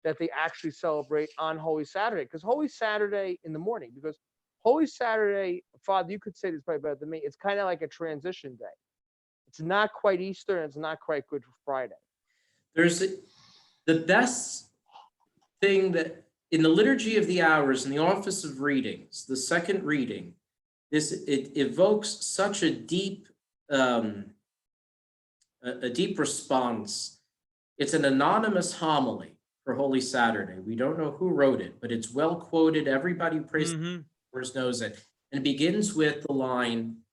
that they actually celebrate on Holy Saturday, because Holy Saturday in the morning, because Holy Saturday, Father, you could say this probably better than me, it's kind of like a transition day. It's not quite Easter and it's not quite Good Friday. There's the best thing that in the Liturgy of the Hours, in the Office of Readings, the second reading, it evokes such a deep response. It's an anonymous homily for Holy Saturday. We don't know who wrote it, but it's well quoted. Everybody who prays the Hours knows it. And it begins with the line,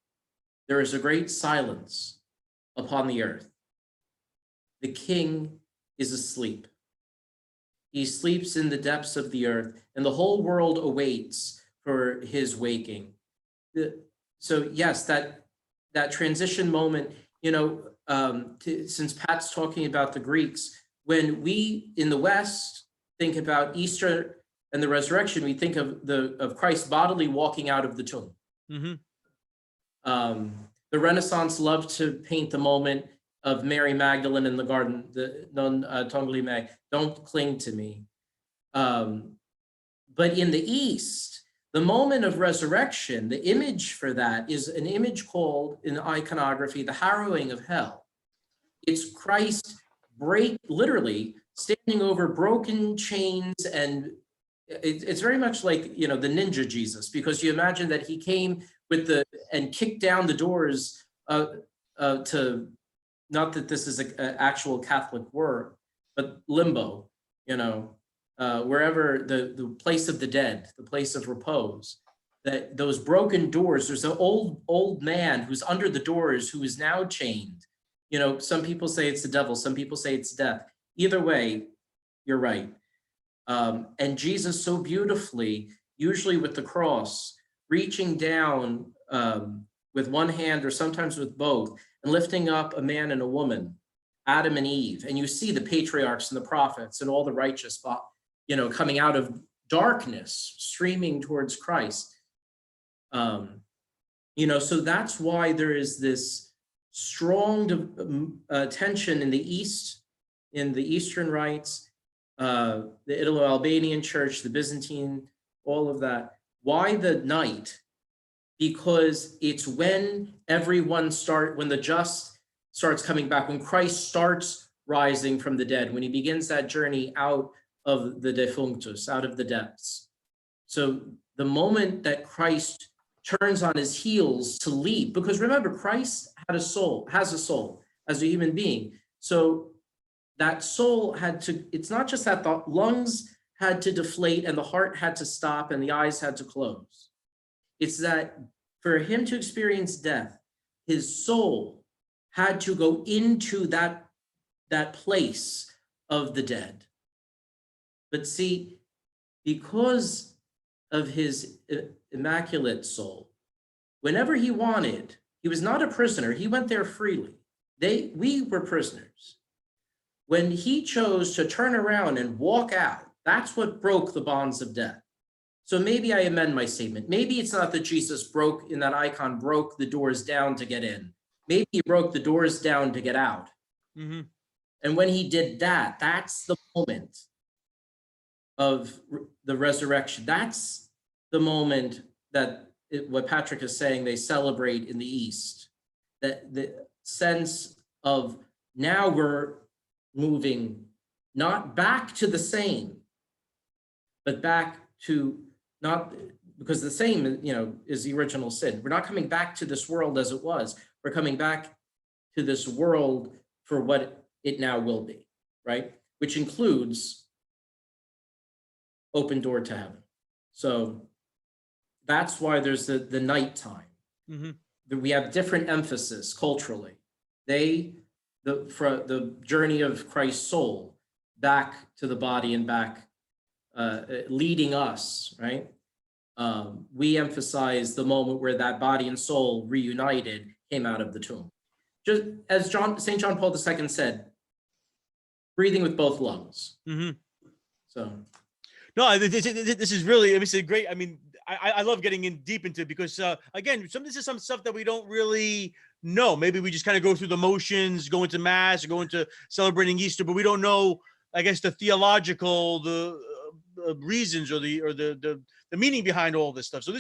"There is a great silence upon the earth. The King is asleep. He sleeps in the depths of the earth, and the whole world awaits for his waking." So yes, that transition moment, since Pat's talking about the Greeks, when we in the West think about Easter and the resurrection, we think of Christ bodily walking out of the tomb. The Renaissance loved to paint the moment of Mary Magdalene in the garden, the non tongli me, don't cling to me. But in the East, the moment of resurrection, the image for that is an image called in iconography, the harrowing of hell. It's Christ literally standing over broken chains, and it's very much like, the ninja Jesus, because you imagine that he came and kicked down the doors to, not that this is an actual Catholic word, but limbo, wherever the place of the dead, the place of repose, that those broken doors, there's an old man who's under the doors who is now chained. Some people say it's the devil, some people say it's death. Either way, you're right. And Jesus so beautifully, usually with the cross, reaching down with one hand or sometimes with both, and lifting up a man and a woman, Adam and Eve. And you see the patriarchs and the prophets and all the righteous, coming out of darkness, streaming towards Christ. So that's why there is this strong tension in the East, in the Eastern rites, the Italo-Albanian church, the Byzantine, all of that. Why the night? Because it's when when the just starts coming back, when Christ starts rising from the dead, when he begins that journey out of the defunctus, out of the depths. So the moment that Christ turns on his heels to leave, because remember, Christ has a soul as a human being. So that soul it's not just that the lungs had to deflate and the heart had to stop and the eyes had to close. It's that for him to experience death, his soul had to go into that place of the dead. But see, because of his immaculate soul, whenever he wanted, he was not a prisoner. He went there freely. We were prisoners. When he chose to turn around and walk out, that's what broke the bonds of death. So maybe I amend my statement. Maybe it's not that Jesus broke the doors down to get in. Maybe he broke the doors down to get out. Mm-hmm. And when he did that, that's the moment of the resurrection. That's the moment that what Patrick is saying, they celebrate in the East. That the sense of now we're moving not back to the same, but back to not, because the same, is the original sin. We're not coming back to this world as it was. We're coming back to this world for what it now will be, right? Which includes open door to heaven. So that's why there's the nighttime. Mm-hmm. We have different emphasis culturally. For the journey of Christ's soul back to the body and back, leading us, right? We emphasize the moment where that body and soul reunited, came out of the tomb. Just as St. John Paul II said, breathing with both lungs. Mm-hmm. So, no, this is really, this is great. I mean, I love getting in deep into it because, again, this is some stuff that we don't really know. Maybe we just kind of go through the motions, go into mass, or go into celebrating Easter, but we don't know, I guess, the theological, the reasons or the meaning behind all this stuff. So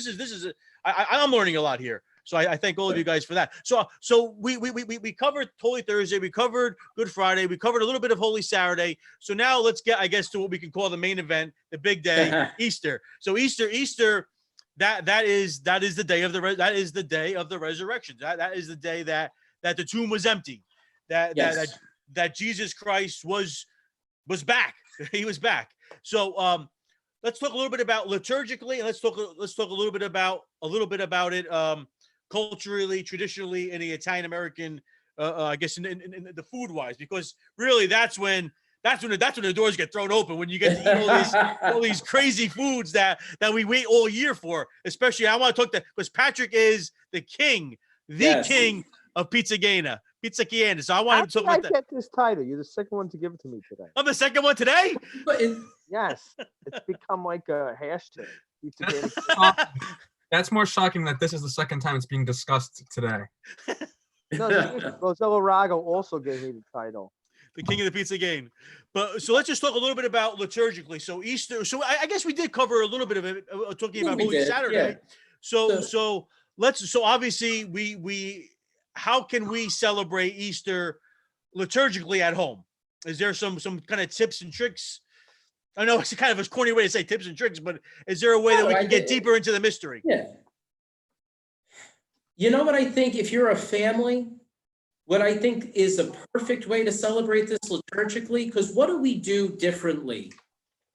I'm learning a lot here. So I thank all of you guys for that. So we covered Holy Thursday, we covered Good Friday, we covered a little bit of Holy Saturday. So now let's get, I guess, to what we can call the main event, the big day, Easter. So Easter, that is the day of the day of the resurrection. That is the day that the tomb was empty. That Jesus Christ was back. He was back. So let's talk a little bit about liturgically, and let's talk a little bit about it culturally, traditionally, in the Italian American, I guess, in the food wise, because really that's when the doors get thrown open, when you get to eat all these crazy foods that we wait all year for. Especially, I want to talk because Patrick is the king of Pizzagana. So I want to talk about that. Get this title? You're the second one to give it to me today. I'm the second one today. Yes, it's become like a hashtag. That's more shocking that this is the second time it's being discussed today. No, Rosella Rago also gave me the title. The king of the pizza game. But so let's just talk a little bit about liturgically. So Easter. So I guess we did cover a little bit of it, talking about Holy Saturday. Yeah. So obviously we how can we celebrate Easter liturgically at home? Is there some kind of tips and tricks? I know it's kind of a corny way to say tips and tricks, but is there a way that we can get deeper into the mystery? Yeah. You know what I think? If you're a family, what I think is a perfect way to celebrate this liturgically, because what do we do differently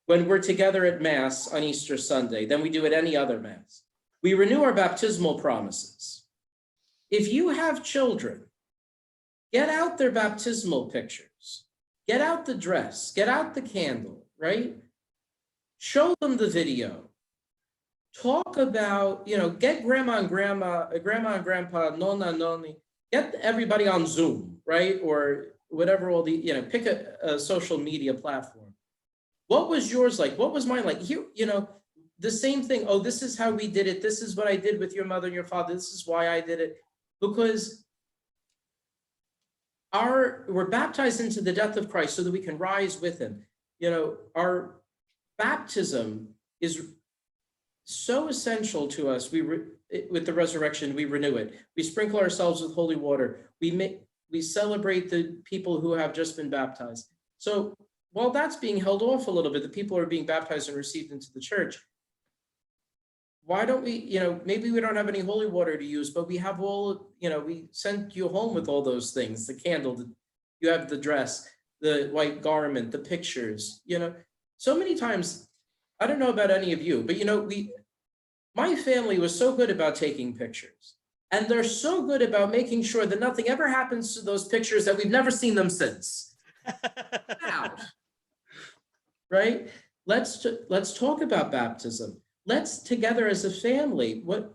when we're together at Mass on Easter Sunday than we do at any other Mass? We renew our baptismal promises. If you have children, get out their baptismal pictures, get out the dress, get out the candle, right? show them the video. Talk about, get grandma and grandpa, nonna, nonni, get everybody on Zoom, right? Or whatever, all the, pick a social media platform. What was yours like? What was mine like? Here, the same thing. Oh, this is how we did it. This is what I did with your mother and your father. This is why I did it. Because we're baptized into the death of Christ so that we can rise with him. Our baptism is so essential to us. With the resurrection, we renew it. We sprinkle ourselves with holy water. We celebrate the people who have just been baptized. So while that's being held off a little bit, the people are being baptized and received into the church. Why don't we, maybe we don't have any holy water to use, but we have all, we sent you home with all those things, the candle, you have the dress, the white garment, the pictures, so many times, I don't know about any of you, but my family was so good about taking pictures, and they're so good about making sure that nothing ever happens to those pictures, that we've never seen them since. Out. Right? Let's talk about baptism. Let's together as a family, what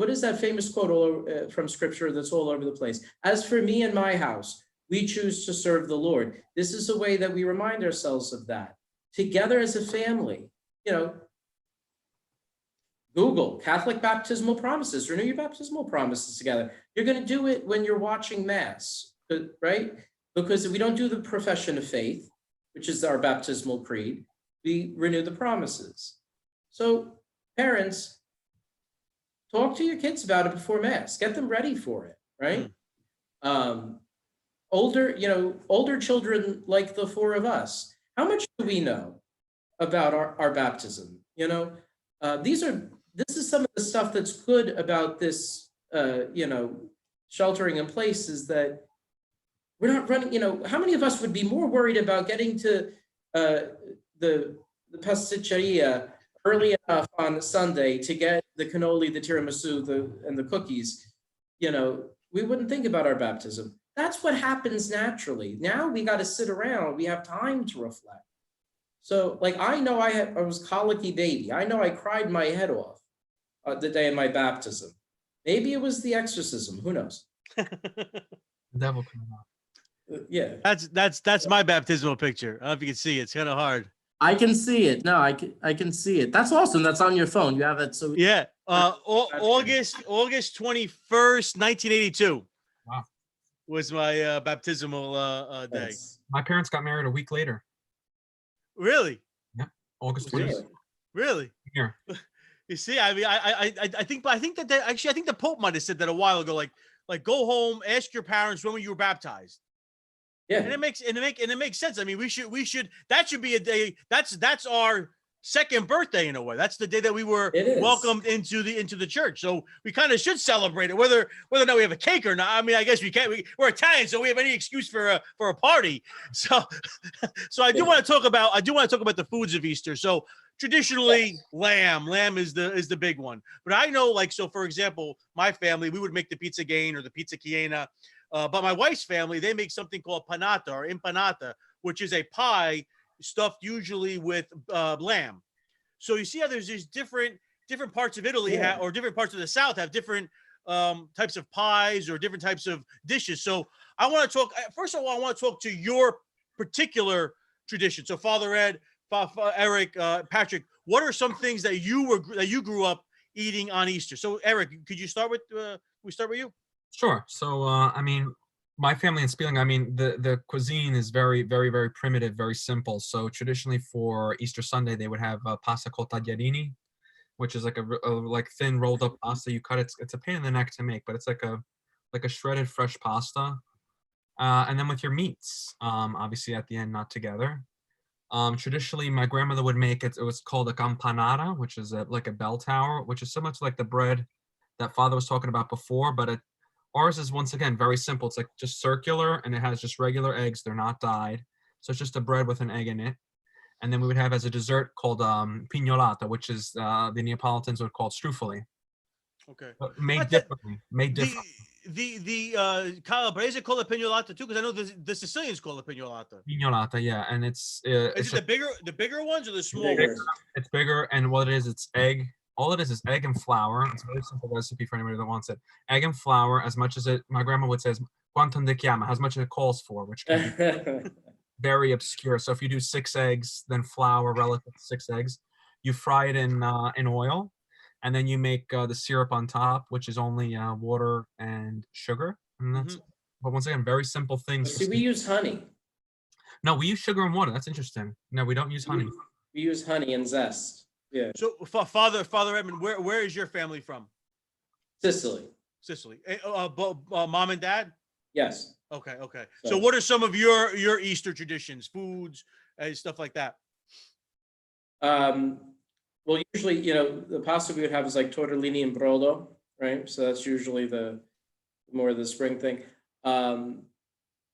is that famous quote from scripture that's all over the place? As for me and my house, we choose to serve the Lord. This is a way that we remind ourselves of that. Together as a family, Google Catholic baptismal promises, renew your baptismal promises together. You're going to do it when you're watching Mass, right? Because if we don't do the profession of faith, which is our baptismal creed, we renew the promises. So parents, talk to your kids about it before Mass. Get them ready for it, right? Older children like the four of us, how much do we know about our baptism? This is some of the stuff that's good about this, sheltering in place, is that we're not running, how many of us would be more worried about getting to the pasticceria early enough on Sunday to get the cannoli, the tiramisu, and the cookies? We wouldn't think about our baptism. That's what happens naturally. Now we got to sit around. We have time to reflect. So, I know I was colicky baby. I know I cried my head off the day of my baptism. Maybe it was the exorcism. Who knows? The devil coming out. Yeah. That's my baptismal picture. I don't know if you can see it. It's kind of hard. I can see it. No, I can see it. That's awesome. That's on your phone. You have it. So yeah. August 21st, 1982. Wow. Was my baptismal day. My parents got married a week later. Really? Yeah, August 20th. Really? Here. You see, I mean, I think the Pope might have said that a while ago. Like go home, ask your parents when you were baptized. Yeah, and it makes sense. I mean, we should that should be a day. That's our second birthday in a way. That's the day that we were welcomed into the church. So we kind of should celebrate it, whether or not we have a cake or not. I mean, I guess we can't. We're Italian, so we have any excuse for a party. So I do want to talk about the foods of Easter. So traditionally, lamb is the big one. But I know, so for example, my family, we would make the pizza gain or the pizza chiena. But my wife's family, they make something called panata or impanata, which is a pie stuffed usually with lamb. So you see how there's these different parts of Italy or different parts of the South have different types of pies or different types of dishes. So I want to talk, first of all, I want to talk to your particular tradition. So Father Ed, Eric, Patrick, what are some things that you grew up eating on Easter? So Eric, could you start with, we start with you? Sure. So, I mean, my family in Scillia, I mean, the cuisine is very, very, very primitive, very simple. So traditionally for Easter Sunday, they would have pasta col tagliarini, which is like a thin rolled up pasta. You cut it. It's a pain in the neck to make, but it's like a shredded fresh pasta. And then with your meats, obviously at the end, not together. Traditionally, my grandmother would make it. It was called a campanara, which is like a bell tower, which is similar to like the bread that Father was talking about before, but ours is, once again, very simple. It's like just circular, and it has just regular eggs. They're not dyed. So it's just a bread with an egg in it. And then we would have as a dessert called pignolata, which is the Neapolitans would call strufoli. Okay. But made differently. Calabrese call it piñolata too, because I know the Sicilians call it piñolata. Piñolata, yeah, and it's Is it the bigger ones or the small Bigger. ones? it's bigger, and what it is, it's egg. All it is egg and flour. It's a very simple recipe for anybody that wants it. Egg and flour, as much as it. My grandma would say, "Quantum de chiama," as much as it calls for, which can be very obscure. So if you do 6 eggs, then flour relative to 6 eggs, you fry it in oil, and then you make the syrup on top, which is only water and sugar. And that's it. But once again, very simple things. See, we use honey. No, we use sugar and water. That's interesting. No, we don't use honey. We use honey and zest. Yeah. So, Father Edmund, where is your family from? Sicily. Sicily. Mom and dad? Yes. Okay. So what are some of your Easter traditions, foods, stuff like that? Well, usually, the pasta we would have is like tortellini and brodo, right? So that's usually more of the spring thing. I'm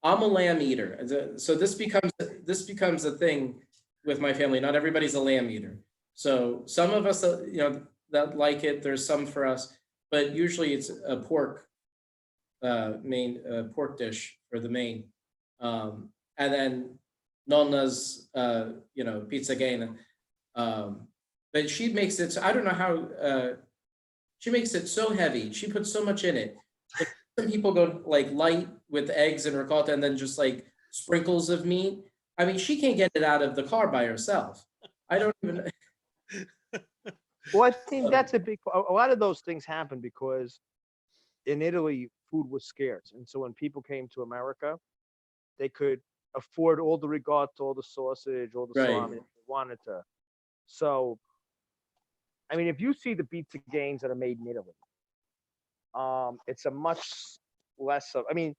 a lamb eater. So this becomes a thing with my family. Not everybody's a lamb eater. So some of us, that like it, there's some for us, but usually it's a pork pork dish for the main. And then nonna's, pizza gaina. But she makes it, I don't know how, she makes it so heavy. She puts so much in it. Some people go like light with eggs and ricotta and then just like sprinkles of meat. I mean, she can't get it out of the car by herself. I don't even. Well, I think that's a lot of those things happen because in Italy, food was scarce. And so when people came to America, they could afford all the ricotta, all the sausage, all the salami if they wanted to. So, I mean, if you see the pizza gains that are made in Italy, it's a much less of, I mean,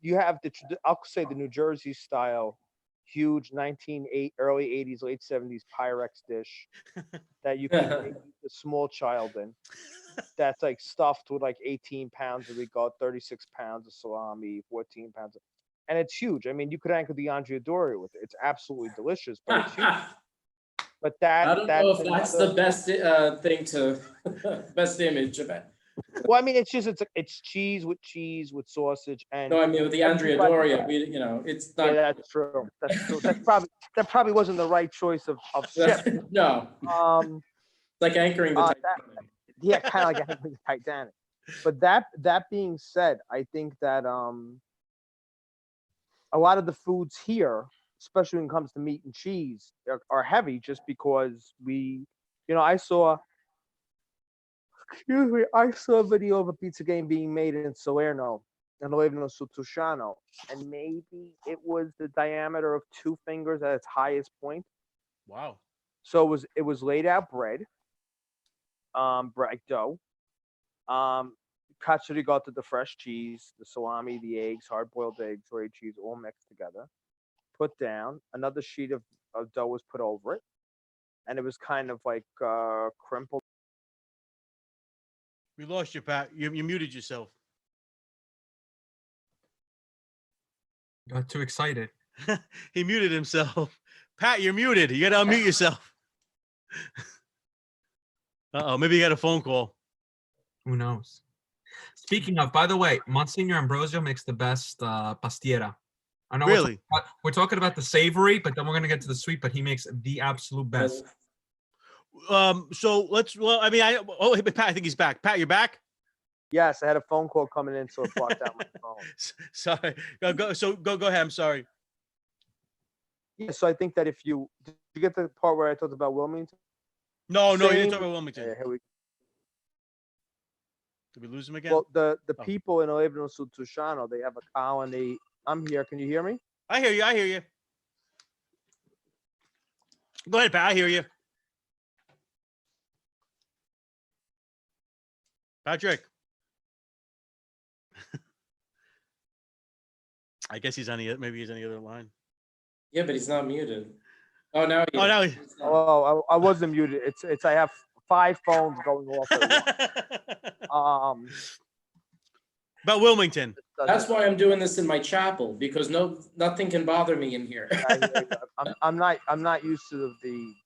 you have I'll say the New Jersey style, huge early 80s, late 70s Pyrex dish that you can make a small child in. That's like stuffed with like 18 pounds of ricotta, 36 pounds of salami, 14 pounds and it's huge. I mean, you could anchor the Andrea Doria with it. It's absolutely delicious, but it's huge. But I don't know if that's the best best image of it. Well, I mean, it's cheese with sausage and. No, I mean with the Andrea Doria, it's not. Yeah, that's true. That's true. That probably wasn't the right choice of ship. No. Like anchoring the Titanic. Yeah, kind of like anchoring the Titanic. But that being said, I think that a lot of the foods here, especially when it comes to meat and cheese, are heavy just because I saw a video of a pizza game being made in Salerno, and Livestream su Tusciano, and maybe it was the diameter of 2 fingers at its highest point. Wow. So it was laid out bread dough, caccia ricotta, the fresh cheese, the salami, the eggs, hard-boiled eggs, grade cheese, all mixed together. Put down. Another sheet of dough was put over it, and it was kind of like crimpled. We lost you, Pat. You muted yourself. Got too excited. He muted himself. Pat, you're muted. You got to unmute yourself. Uh-oh, maybe you got a phone call. Who knows? Speaking of, by the way, Monsignor Ambrosio makes the best pastiera. I know really? We're talking about the savory, but then we're going to get to the sweet, but he makes the absolute best. So Pat, I think he's back. Pat, you're back? Yes, I had a phone call coming in, so it blocked out my phone. Sorry. Go ahead. I'm sorry. Yeah, so I think that did you get the part where I talked about Wilmington? No, you didn't talk about Wilmington. Yeah, Did we lose him again? Well, the people in Livestream su Tusciano, they have a colony. I'm here. Can you hear me? I hear you. Go ahead, Pat. I hear you. Patrick. I guess maybe he's on the other line. Yeah, but he's not muted. Oh, now he is. Now he. Oh, I wasn't muted. It's I have 5 phones going off at once. About Wilmington. That's why I'm doing this in my chapel, because nothing can bother me in here. I'm not used to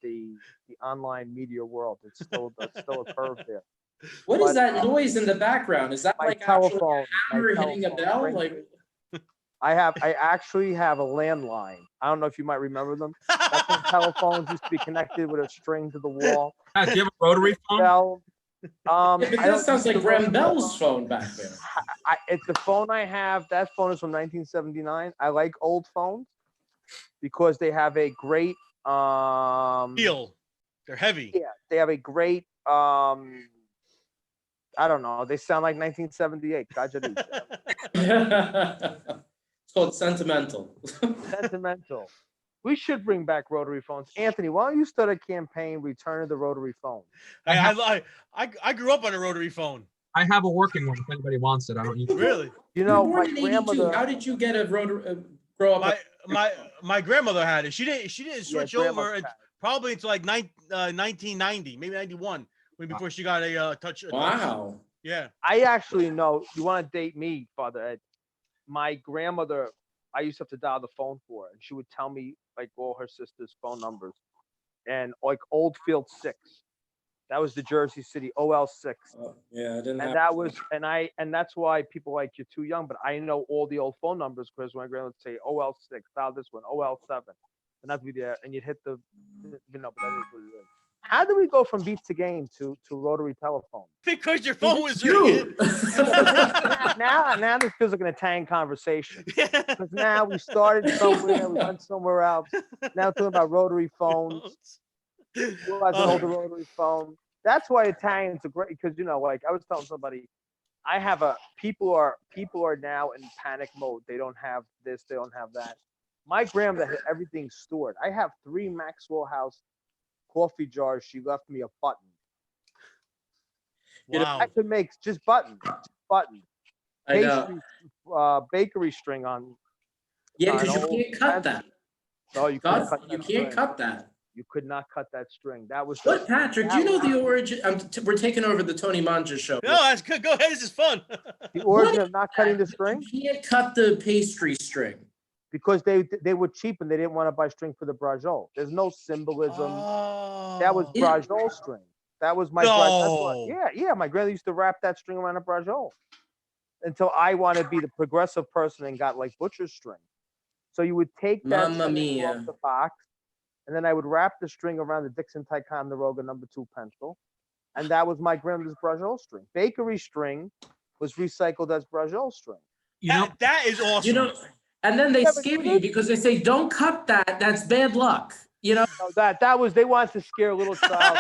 the online media world. It's still a curve there. What is But, that noise in the background? Is that my like actually telephone, a hammer hitting a bell? ring- Like, I actually have a landline. I don't know if you might remember them. That's when telephones used to be connected with a string to the wall. Do you have a rotary phone? Bell. but I that don't sounds use like the rotary Graham Bell's phone. phone back there. It's the phone I have. That phone is from 1979. I like old phones because they have a great Feel. They're heavy. yeah, they have a great I don't know. They sound like 1978. It's called sentimental. Sentimental. We should bring back rotary phones. Anthony, why don't you start a campaign, Return of the Rotary Phone? I grew up on a rotary phone. I have a working one. If anybody wants it, I don't use it. Really? You You know, were my born in '82. grandmother. How did you get a rotary? Grow up? My grandmother had it. She didn't Yeah, switch grandma's over had it. probably until like 1990, maybe 91, before she got a touch. Wow. Yeah. I actually know. You want to date me, Father Ed? My grandmother, I used to have to dial the phone for her, and she would tell me like all her sister's phone numbers, and like Oldfield 6. That was the Jersey City OL6. Yeah, I didn't And have. that was, and that's why people like you're too young, but I know all the old phone numbers because my grandma would say OL6, dial this one, OL7, and that'd be there, and you'd hit the, but that is what it is. How do we go from beat to game to rotary telephone? Because your phone was You. Now this feels like an Italian conversation. Because now we started somewhere, we went somewhere else. Now talking about rotary phones. Who has an older rotary phone? That's why Italians are great. Because like I was telling somebody, people are now in panic mode. They don't have this, they don't have that. My grandmother had everything stored. I have 3 Maxwell House coffee jars. She left me a button. Wow. I could make just buttons. I know. Pastry, bakery string on. Yeah, on because you old can't cut that. No, you God, couldn't cut you that can't string. cut that. You could not cut that string. That was What, Patrick? Do you know the origin? We're taking over the Tony Mangia show. No, that's good. Go ahead. This is fun. the origin of not cutting the string? You can't cut the pastry string. Because they were cheap and they didn't want to buy string for the brajol. There's no symbolism. That was Oh. brajol string. That was my No. yeah. My grandmother used to wrap that string around a brajol until I wanted to be the progressive person and got like butcher's string. So you would take that Mamma string mia. off the box, and then I would wrap the string around the Dixon Ticonderoga No. 2 pencil, and that was my grandmother's brajol string. Bakery string was recycled as brajol string. That is awesome. And then they Yeah, but scare you you because they say, "Don't cut that. That's bad luck." No, that was they wanted to scare a little child.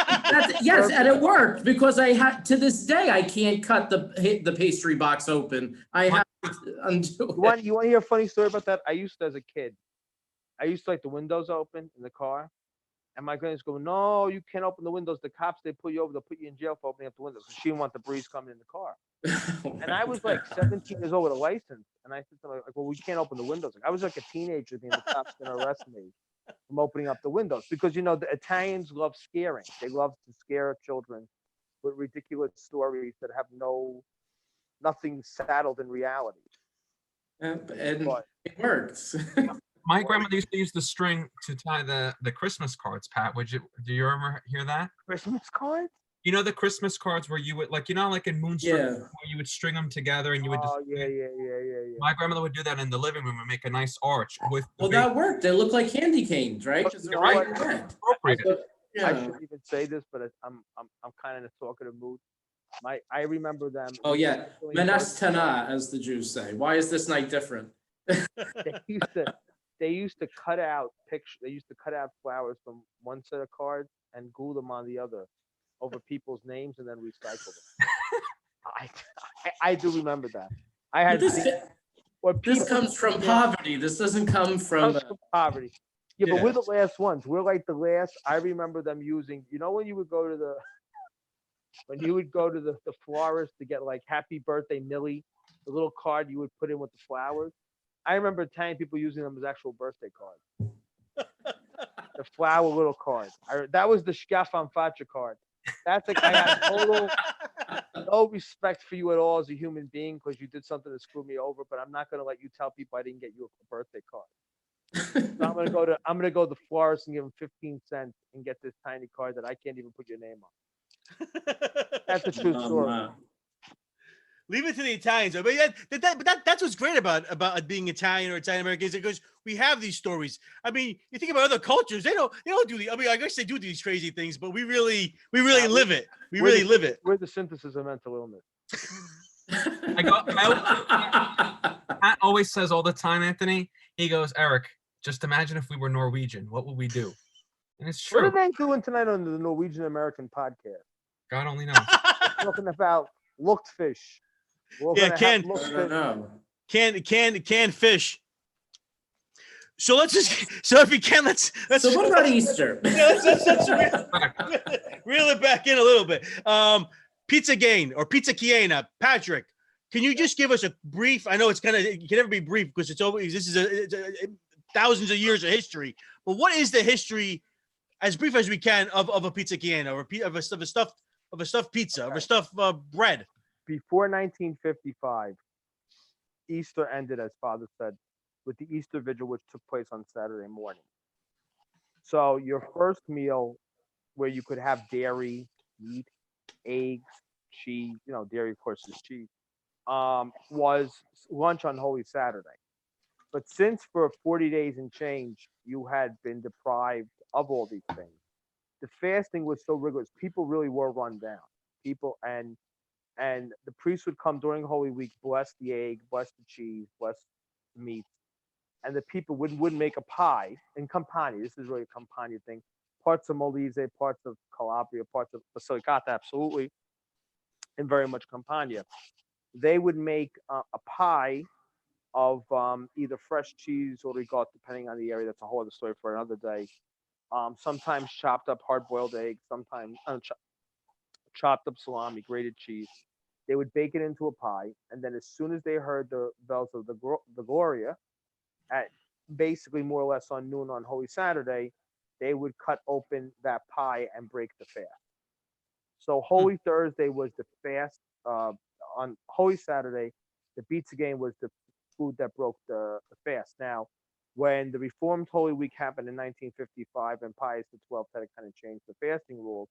Yes, and it worked because I had to this day I can't cut the pastry box open. I have to undo it. You want to hear a funny story about that? I used to, as a kid, like the windows open in the car, and my grandma's go, "No, you can't open the windows. The cops, they pull you over. They'll put you in jail for opening up the windows." So she didn't want the breeze coming in the car. And I was like 17 years old with a license, and I said to her, like, "Well, we can't open the windows." Like, I was like a teenager, thinking the cops going to arrest me from opening up the windows because the Italians love scaring. They love to scare children with ridiculous stories that have nothing saddled in reality. And it works. My grandmother used to use the string to tie the Christmas cards. Pat, do you ever hear that? Christmas cards? You know the Christmas cards where you would like in Moonstone where you would string them together and you would. Oh yeah. My grandmother would do that in the living room and make a nice arch with. Well, that worked. They look like candy canes, right? You're right. So, I shouldn't even say this, but I'm kind of in a talkative mood. I remember them. Oh yeah, menas tana, as the Jews say. Why is this night different? They used to cut out pictures. They used to cut out flowers from one set of cards and glue them on the other over people's names and then recycle them. I do remember that. I had this comes from poverty. This doesn't come from poverty. Yeah, but we're the last ones. We're like the last. I remember them using. When you would go to the florist to get like "Happy Birthday, Millie," the little card you would put in with the flowers. I remember Italian people using them as actual birthday cards. The flower little card. That was the Schiaffon Faccia card. That's like I had no respect for you at all as a human being because you did something to screw me over. But I'm not going to let you tell people I didn't get you a birthday card. So I'm gonna go to the florist and give him 15 cents and get this tiny card that I can't even put your name on. That's a true story. no. Leave it to the Italians. But that's what's great about being Italian or Italian Americans, because we have these stories. I mean, you think about other cultures, they don't do the. I mean, I guess they do these crazy things, but we really live it. We really live it. We're the synthesis of mental illness. Pat always says all the time, Anthony. He goes, Eric, just imagine if we were Norwegian. What would we do? And it's What true. are they doing tonight on the Norwegian American podcast? God only knows. Talking about looked fish. Yeah, canned fish. So let's just if you can, let's So what about Easter? Yeah, let's reel it back in a little bit. Pizza Gain or Pizza Chiena, Patrick. Can you just give us a brief? I know it can never be brief because it's always this is thousands of years of history. But what is the history, as brief as we can, of a Pizza Chiena or of a stuffed pizza, of a stuffed bread? Before 1955, Easter ended, as Father said, with the Easter Vigil, which took place on Saturday morning. So your first meal, where you could have dairy, meat, eggs, cheese, dairy, of course, is cheese, was lunch on Holy Saturday. But since for 40 days and change, you had been deprived of all these things, the fasting was so rigorous. People really were run down. People and the priest would come during Holy Week, bless the egg, bless the cheese, bless the meat, and the people would make a pie in Campania. This is really a Campania thing. Parts of Molise, parts of Calabria, parts of Basilicata, absolutely, and very much Campania. They would make a pie of either fresh cheese or ricotta, depending on the area. That's a whole other story for another day. Sometimes chopped up hard-boiled eggs, sometimes chopped up salami, grated cheese. They would bake it into a pie, and then as soon as they heard the bells of the Gloria, at basically more or less on noon on Holy Saturday, they would cut open that pie and break the fast. So Holy Thursday was the fast. On Holy Saturday, the pizza game was the food that broke the fast. Now, when the Reformed Holy Week happened in 1955 and Pius XII had to kind of change the fasting rules,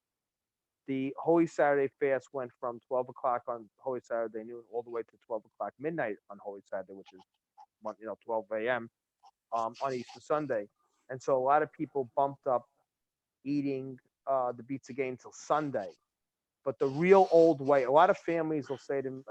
the Holy Saturday fast went from 12 o'clock on Holy Saturday noon all the way to 12 o'clock midnight on Holy Saturday, which is 12 a.m. On Easter Sunday. And so a lot of people bumped up eating the pizza game till Sunday. But the real old way, a lot of families will say to me,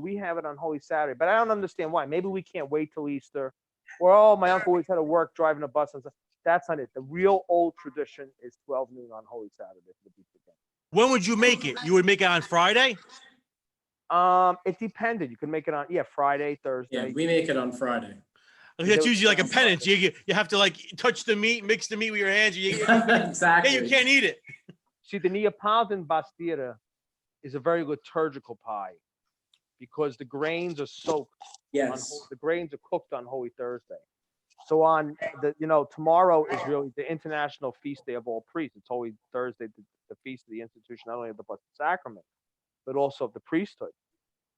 we have it on Holy Saturday, but I don't understand why. Maybe we can't wait till Easter. Or, my uncle always had to work driving a bus and stuff. That's not it. The real old tradition is 12 noon on Holy Saturday for the pizza game. When would you make it? You would make it on Friday? It depended. You could make it on Friday, Thursday. Yeah, we make it on Friday. That's usually like a penance. You have to touch the meat, mix the meat with your hands. Exactly. You can't eat it. See, the Neapolitan Bastiera is a very liturgical pie because the grains are soaked. Yes. The grains are cooked on Holy Thursday. So on tomorrow is really the international feast day of all priests. It's Holy Thursday, the feast of the institution, not only of the Blessed Sacrament, but also of the priesthood.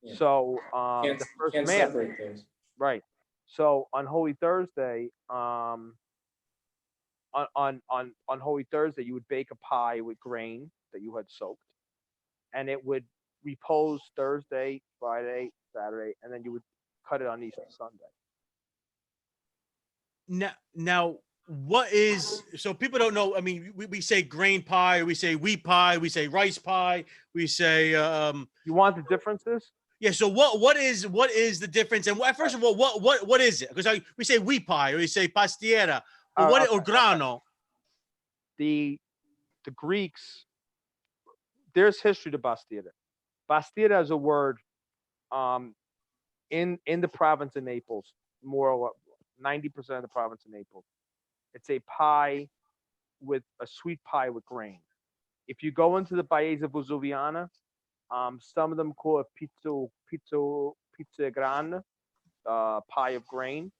Yeah. So the first can't Mass, separate those. Right. So on Holy Thursday, on Holy Thursday, you would bake a pie with grain that you had soaked, and it would repose Thursday, Friday, Saturday, and then you would cut it on Easter Sunday. Now, what is, so people don't know, I mean, we say grain pie, we say wheat pie, we say rice pie, we say you want the differences? Yeah, so what is the difference? And first of all, what is it? Because we say wheat pie or we say pastiera or grano. The Greeks, there's history to Bastiera. Bastiera is a word in the province of Naples, more or less 90% of the province of Naples. It's a pie with a sweet pie with grain. If you go into the Paese Vesuviana, some of them call it pizza grana, pie of grain.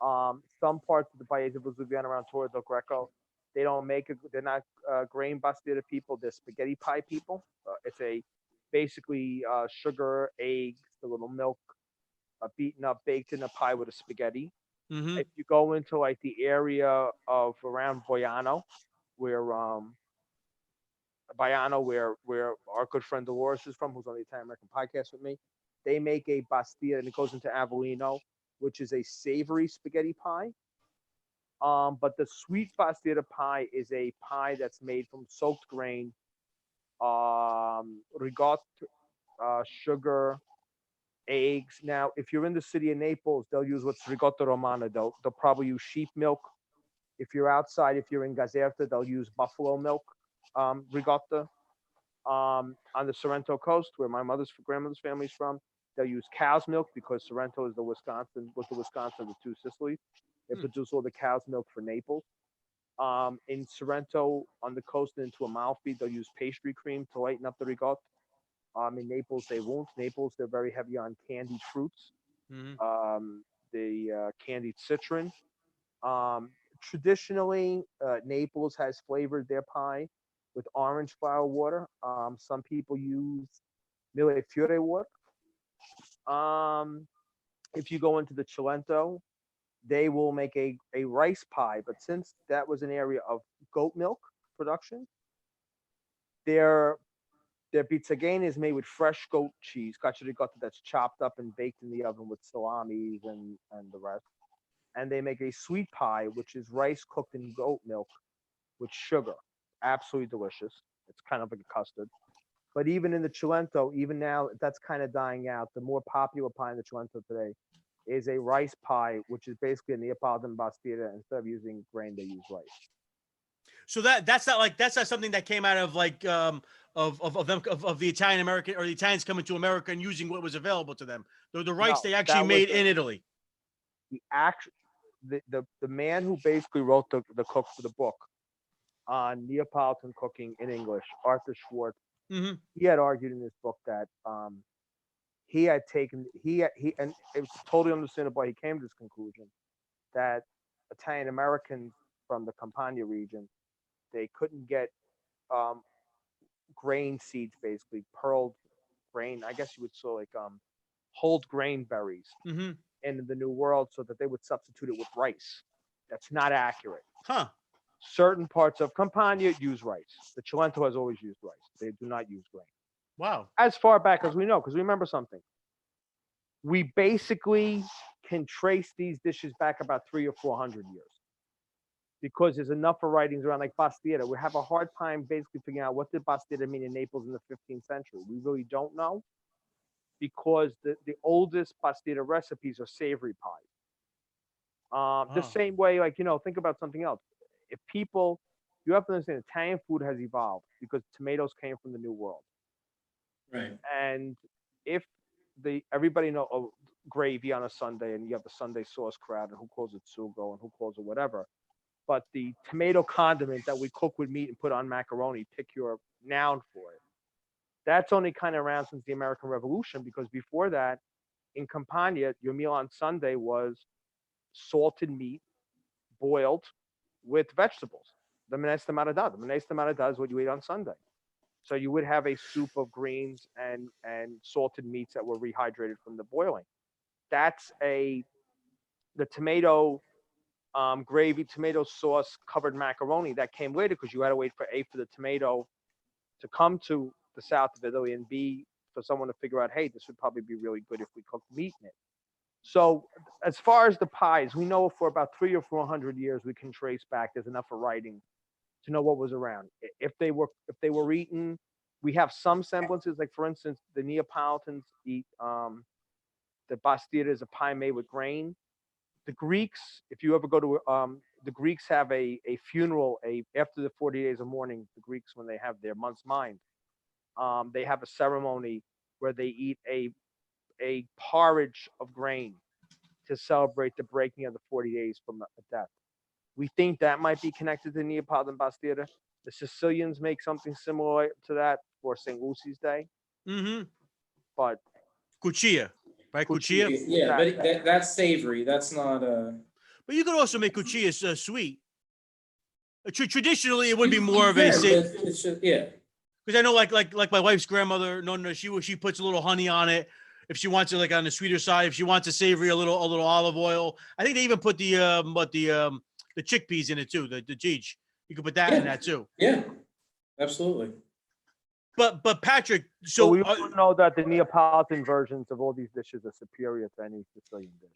Some parts of the Paese Vesuviana around Torre del Greco, they don't make it. They're not grain Bastiera people. They're spaghetti pie people. It's basically sugar, eggs, a little milk, beaten up, baked in a pie with a spaghetti. Mm-hmm. If you go into the area of around Boiano, where Baiano, where our good friend Dolores is from, who's on the Italian American podcast with me. They make a pastilla, and it goes into Avellino, which is a savory spaghetti pie. But the sweet pastilla pie is a pie that's made from soaked grain, ricotta, sugar, eggs. Now, if you're in the city of Naples, they'll use what's ricotta romana. They'll probably use sheep milk. If you're outside, if you're in Gazerta, they'll use buffalo milk ricotta. On the Sorrento coast, where my grandmother's family is from, they'll use cow's milk because Sorrento is the Wisconsin of the two Sicilies. They produce all the cow's milk for Naples. In Sorrento, on the coast and into Amalfi, they'll use pastry cream to lighten up the ricotta. In Naples, they won't. Naples, they're very heavy on candied fruits, the candied citron. Traditionally, Naples has flavored their pie with orange flower water. Some people use mille fiore water. If you go into the Cilento, they will make a rice pie, but since that was an area of goat milk production, their pizzagane is made with fresh goat cheese, cacio di ricotta, that's chopped up and baked in the oven with salamis and the rest. And they make a sweet pie, which is rice cooked in goat milk with sugar. Absolutely delicious. It's kind of like a custard. But even in the Cilento, even now, that's kind of dying out. The more popular pie in the Cilento today is a rice pie, which is basically a Neapolitan pastilla. Instead of using grain, they use rice. So that's not something that came out of like of the Italian American or the Italians coming to America and using what was available to them. The rice No, they actually made in Italy. The man who basically wrote the cook for the book on Neapolitan cooking in English, Arthur Schwartz, he had argued in this book that he had taken and it was totally understandable why he came to this conclusion, that Italian Americans from the Campania region, they couldn't get grain seeds, basically pearled grain. I guess you would say like whole grain berries in the New World, so that they would substitute it with rice. That's not accurate. Huh. Certain parts of Campania use rice. The Cilento has always used rice. They do not use grain. Wow. As far back as we know, because remember something. We basically can trace these dishes back about 300 or 400 years, because there's enough of writings around, like pastilla. We have a hard time basically figuring out what did pastilla mean in Naples in the 15th century. We really don't know, because the oldest pastilla recipes are savory pies. The same way, like, think about something else. If people, you have to understand, Italian food has evolved because tomatoes came from the New World. Right. And if everybody know gravy on a Sunday, and you have the Sunday sauce crowd, and who calls it sugo and who calls it whatever. But the tomato condiment that we cook with meat and put on macaroni, pick your noun for it. That's only kind of around since the American Revolution, because before that, in Campania, your meal on Sunday was salted meat, boiled with vegetables. The minestra maradà. The minestra maradà is what you eat on Sunday. So you would have a soup of greens and salted meats that were rehydrated from the boiling. That's the tomato gravy, tomato sauce covered macaroni that came later, because you had to wait for A, for the tomato to come to the south of Italy, and B, for someone to figure out, hey, this would probably be really good if we cooked meat in it. So as far as the pies, we know for about 300 or 400 years we can trace back. There's enough of writing to know what was around. If they were eaten, we have some semblances. Like, for instance, the Neapolitans eat the pastilla is a pie made with grain. The Greeks, if you ever go to the Greeks have a funeral after the 40 days of mourning. The Greeks, when they have their month's mind, they have a ceremony where they eat a porridge of grain to celebrate the breaking of the 40 days from a death. We think that might be connected to Neapolitan pastilla. The Sicilians make something similar to that for St. Lucy's Day. But Cuccia, right? Cuccia. Yeah, but that's savory. That's not But you could also make cuccia sweet. Traditionally, it would be more of a yeah. Because I know, like my wife's grandmother, no, she puts a little honey on it if she wants it, like on the sweeter side. If she wants a savory, a little olive oil. I think they even put the chickpeas in it too. The gij. You could put that in that too. Yeah, absolutely. But Patrick, So so we all know that the Neapolitan versions of all these dishes are superior to any Sicilian dish.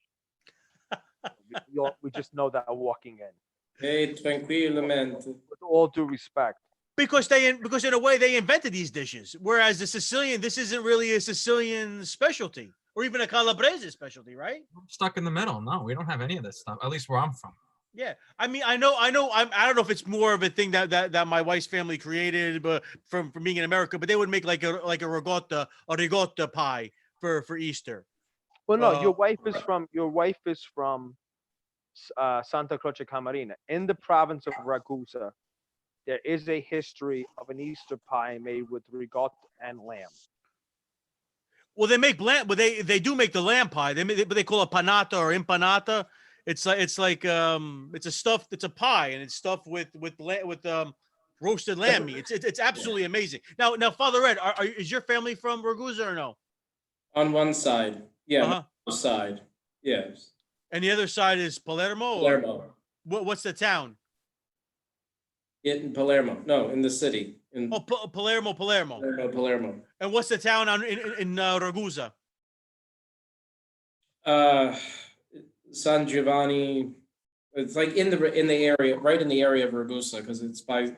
We just know that walking in. Hey, tranquillamente. With all due respect. because in a way they invented these dishes, whereas the Sicilian, this isn't really a Sicilian specialty or even a Calabrese specialty, right? We're stuck in the middle. No, we don't have any of this stuff. At least where I'm from. Yeah, I mean, I don't know if it's more of a thing that my wife's family created, but from being in America, but they would make like a ricotta pie for Easter. Well, no, your wife is from Santa Croce Camarina in the province of Ragusa. There is a history of an Easter pie made with ricotta and lamb. Well, they make lamb, but they do make the lamb pie. But they call it panata or empanata. It's a pie and it's stuffed with roasted lamb meat. It's absolutely amazing. Now, Father Ed, is your family from Ragusa or no? On one side, yeah, Uh-huh. on the other side, yes. And the other side is Palermo. Palermo. What's the town? In Palermo, no, in the city. In Palermo. Palermo. And what's the town in Ragusa? San Giovanni. It's like in the area, right in the area of Ragusa, because it's by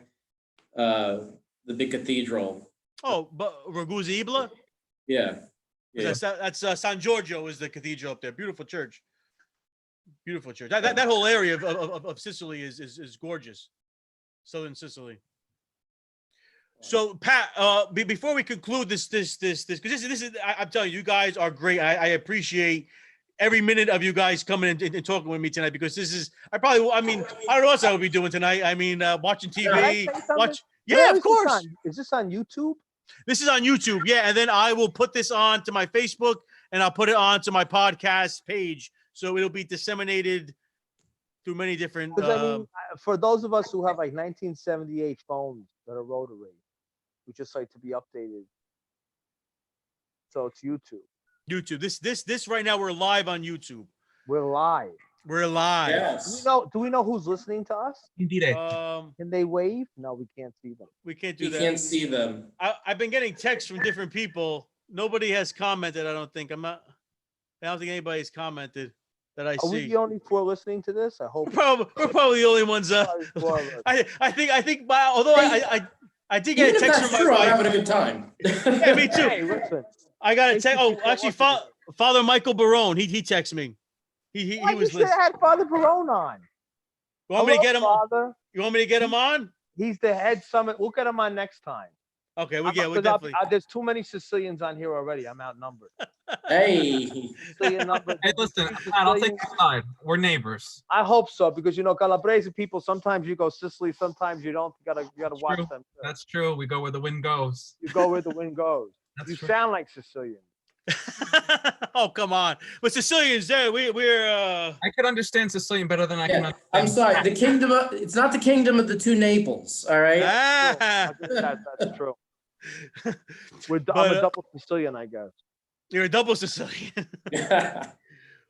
the big cathedral. Oh, but Ragusa Ibla? Yeah. That's San Giorgio is the cathedral up there. Beautiful church. Beautiful church. That whole area of Sicily is gorgeous. Southern Sicily. So Pat, before we conclude this, because this is, I'm telling you, you guys are great. I appreciate every minute of you guys coming and talking with me tonight, because this is, I don't know what else I would be doing tonight. I mean, watching TV, yeah, of course. Is this on YouTube? This is on YouTube, yeah, and then I will put this on to my Facebook and I'll put it on to my podcast page, so it'll be disseminated through many different. Because I mean, for those of us who have like 1978 phones that are rotary, we just like to be updated. So it's YouTube. YouTube. This right now, we're live on YouTube. We're live. We're live. Yes. Do we know who's listening to us? Indeed. Can they wave? No, we can't see them. We can't do You that. can't see them. I've been getting texts from different people. Nobody has commented. I don't think anybody's commented that I see. Are we the only four listening to this? I hope. We're probably the only ones. I think. Although I did get a text from my wife. I'm having a good time. Yeah, me too. Hey, listen. I got a text. Oh, actually, Father Michael Barone. He texted me. He was listening. You had Father Barone on. You want me to get him? Father. You want me to get him on? He's the head summit. We'll get him on next time. Okay, we'll definitely. There's too many Sicilians on here already. I'm outnumbered. Hey. Hey, listen, I'll take your side. We're neighbors. I hope so, because Calabrese people, sometimes you go Sicily, sometimes you don't. You gotta watch them. That's true. We go where the wind goes. You go where the wind goes. That's true. Sound like Sicilian. Oh, come on. But Sicilians, there we're I could understand Sicilian better than I can understand. I'm sorry. It's not the kingdom of the two Naples. All right. That's true. I'm a double Sicilian, I guess. You're a double Sicilian.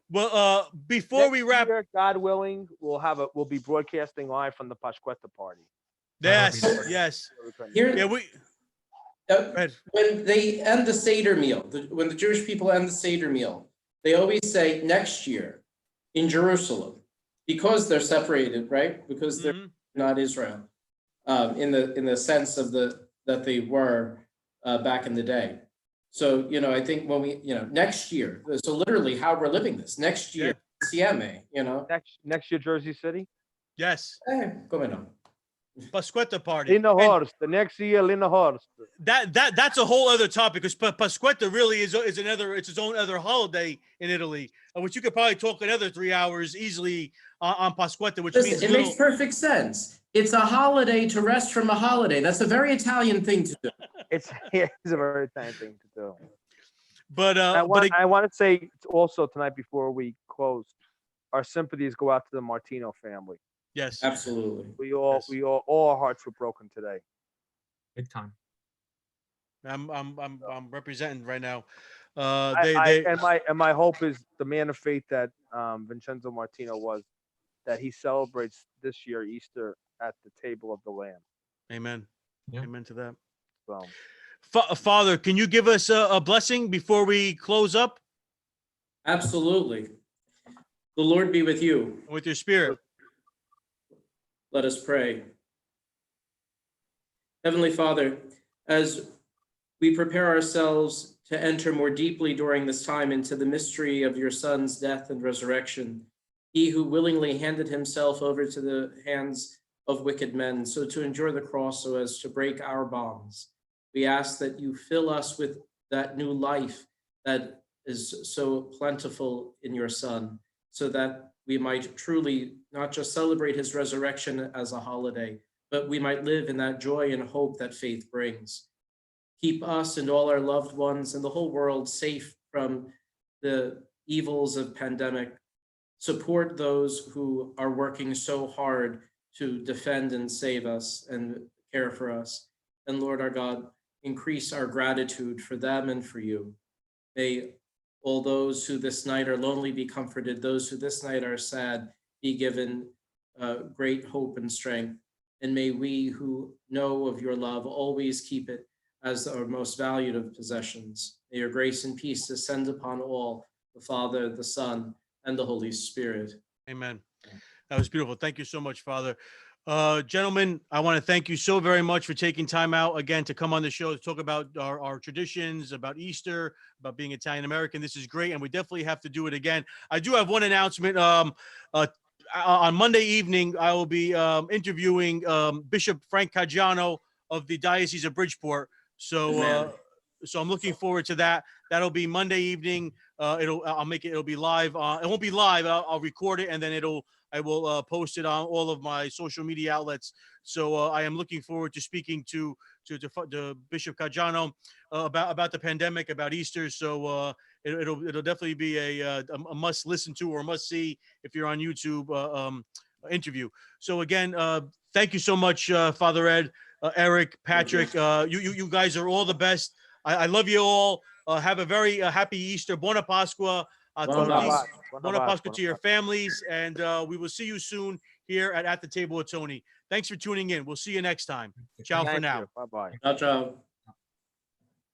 Well, before we wrap, God willing, we'll be broadcasting live from the Pasquetta party. Yes. When they end the Seder meal, when the Jewish people end the Seder meal, they always say next year in Jerusalem, because they're separated, right? Because they're not Israel, in the sense of that they were back in the day. So, I think when we, next year, so literally how we're living this next year, Sieme, Next year, Jersey City? Yes. Come on. Pasquetta party. Linahorst. The next year, Linahorst. That's a whole other topic, because Pasquetta really is its own other holiday in Italy, which you could probably talk another 3 hours easily on Pasquetta, which means it makes perfect sense. It's a holiday to rest from a holiday. That's a very Italian thing to do. It's a very Italian thing to do. But I want to say also tonight, before we close, our sympathies go out to the Martino family. Yes, absolutely. All our hearts were broken today. Big time. I'm representing right now. And my hope is the man of faith that Vincenzo Martino was, that he celebrates this year Easter at the table of the Lamb. Amen. Yeah. Amen to that. So, Father, can you give us a blessing before we close up? Absolutely. The Lord be with you. With your spirit. Let us pray. Heavenly Father, as we prepare ourselves to enter more deeply during this time into the mystery of your Son's death and resurrection, he who willingly handed himself over to the hands of wicked men, so to endure the cross so as to break our bonds, we ask that you fill us with that new life that is so plentiful in your Son, so that we might truly not just celebrate his resurrection as a holiday, but we might live in that joy and hope that faith brings. Keep us and all our loved ones and the whole world safe from the evils of pandemic. Support those who are working so hard to defend and save us and care for us. And Lord our God, increase our gratitude for them and for you. May all those who this night are lonely be comforted, those who this night are sad be given great hope and strength. And may we who know of your love always keep it as our most valued of possessions. May your grace and peace descend upon all, the Father, the Son, and the Holy Spirit. Amen. That was beautiful. Thank you so much, Father. Gentlemen, I want to thank you so very much for taking time out again to come on the show to talk about our traditions, about Easter, about being Italian American. This is great, and we definitely have to do it again. I do have one announcement. On Monday evening, I will be interviewing Bishop Frank Caggiano of the Diocese of Bridgeport. So I'm looking forward to that. That'll be Monday evening. It'll be live. It won't be live. I'll record it, and then I will post it on all of my social media outlets. So I am looking forward to speaking to Bishop Caggiano about the pandemic, about Easter. So it'll definitely be a must listen to or must see if you're on YouTube interview. So again, thank you so much, Father Ed, Eric, Patrick. You guys are all the best. I love you all. Have a very happy Easter. Buona Pasqua. Buona Pasqua to your families, and we will see you soon here at the Table with Tony. Thanks for tuning in. We'll see you next time. Ciao for now. Bye-bye. Ciao, ciao.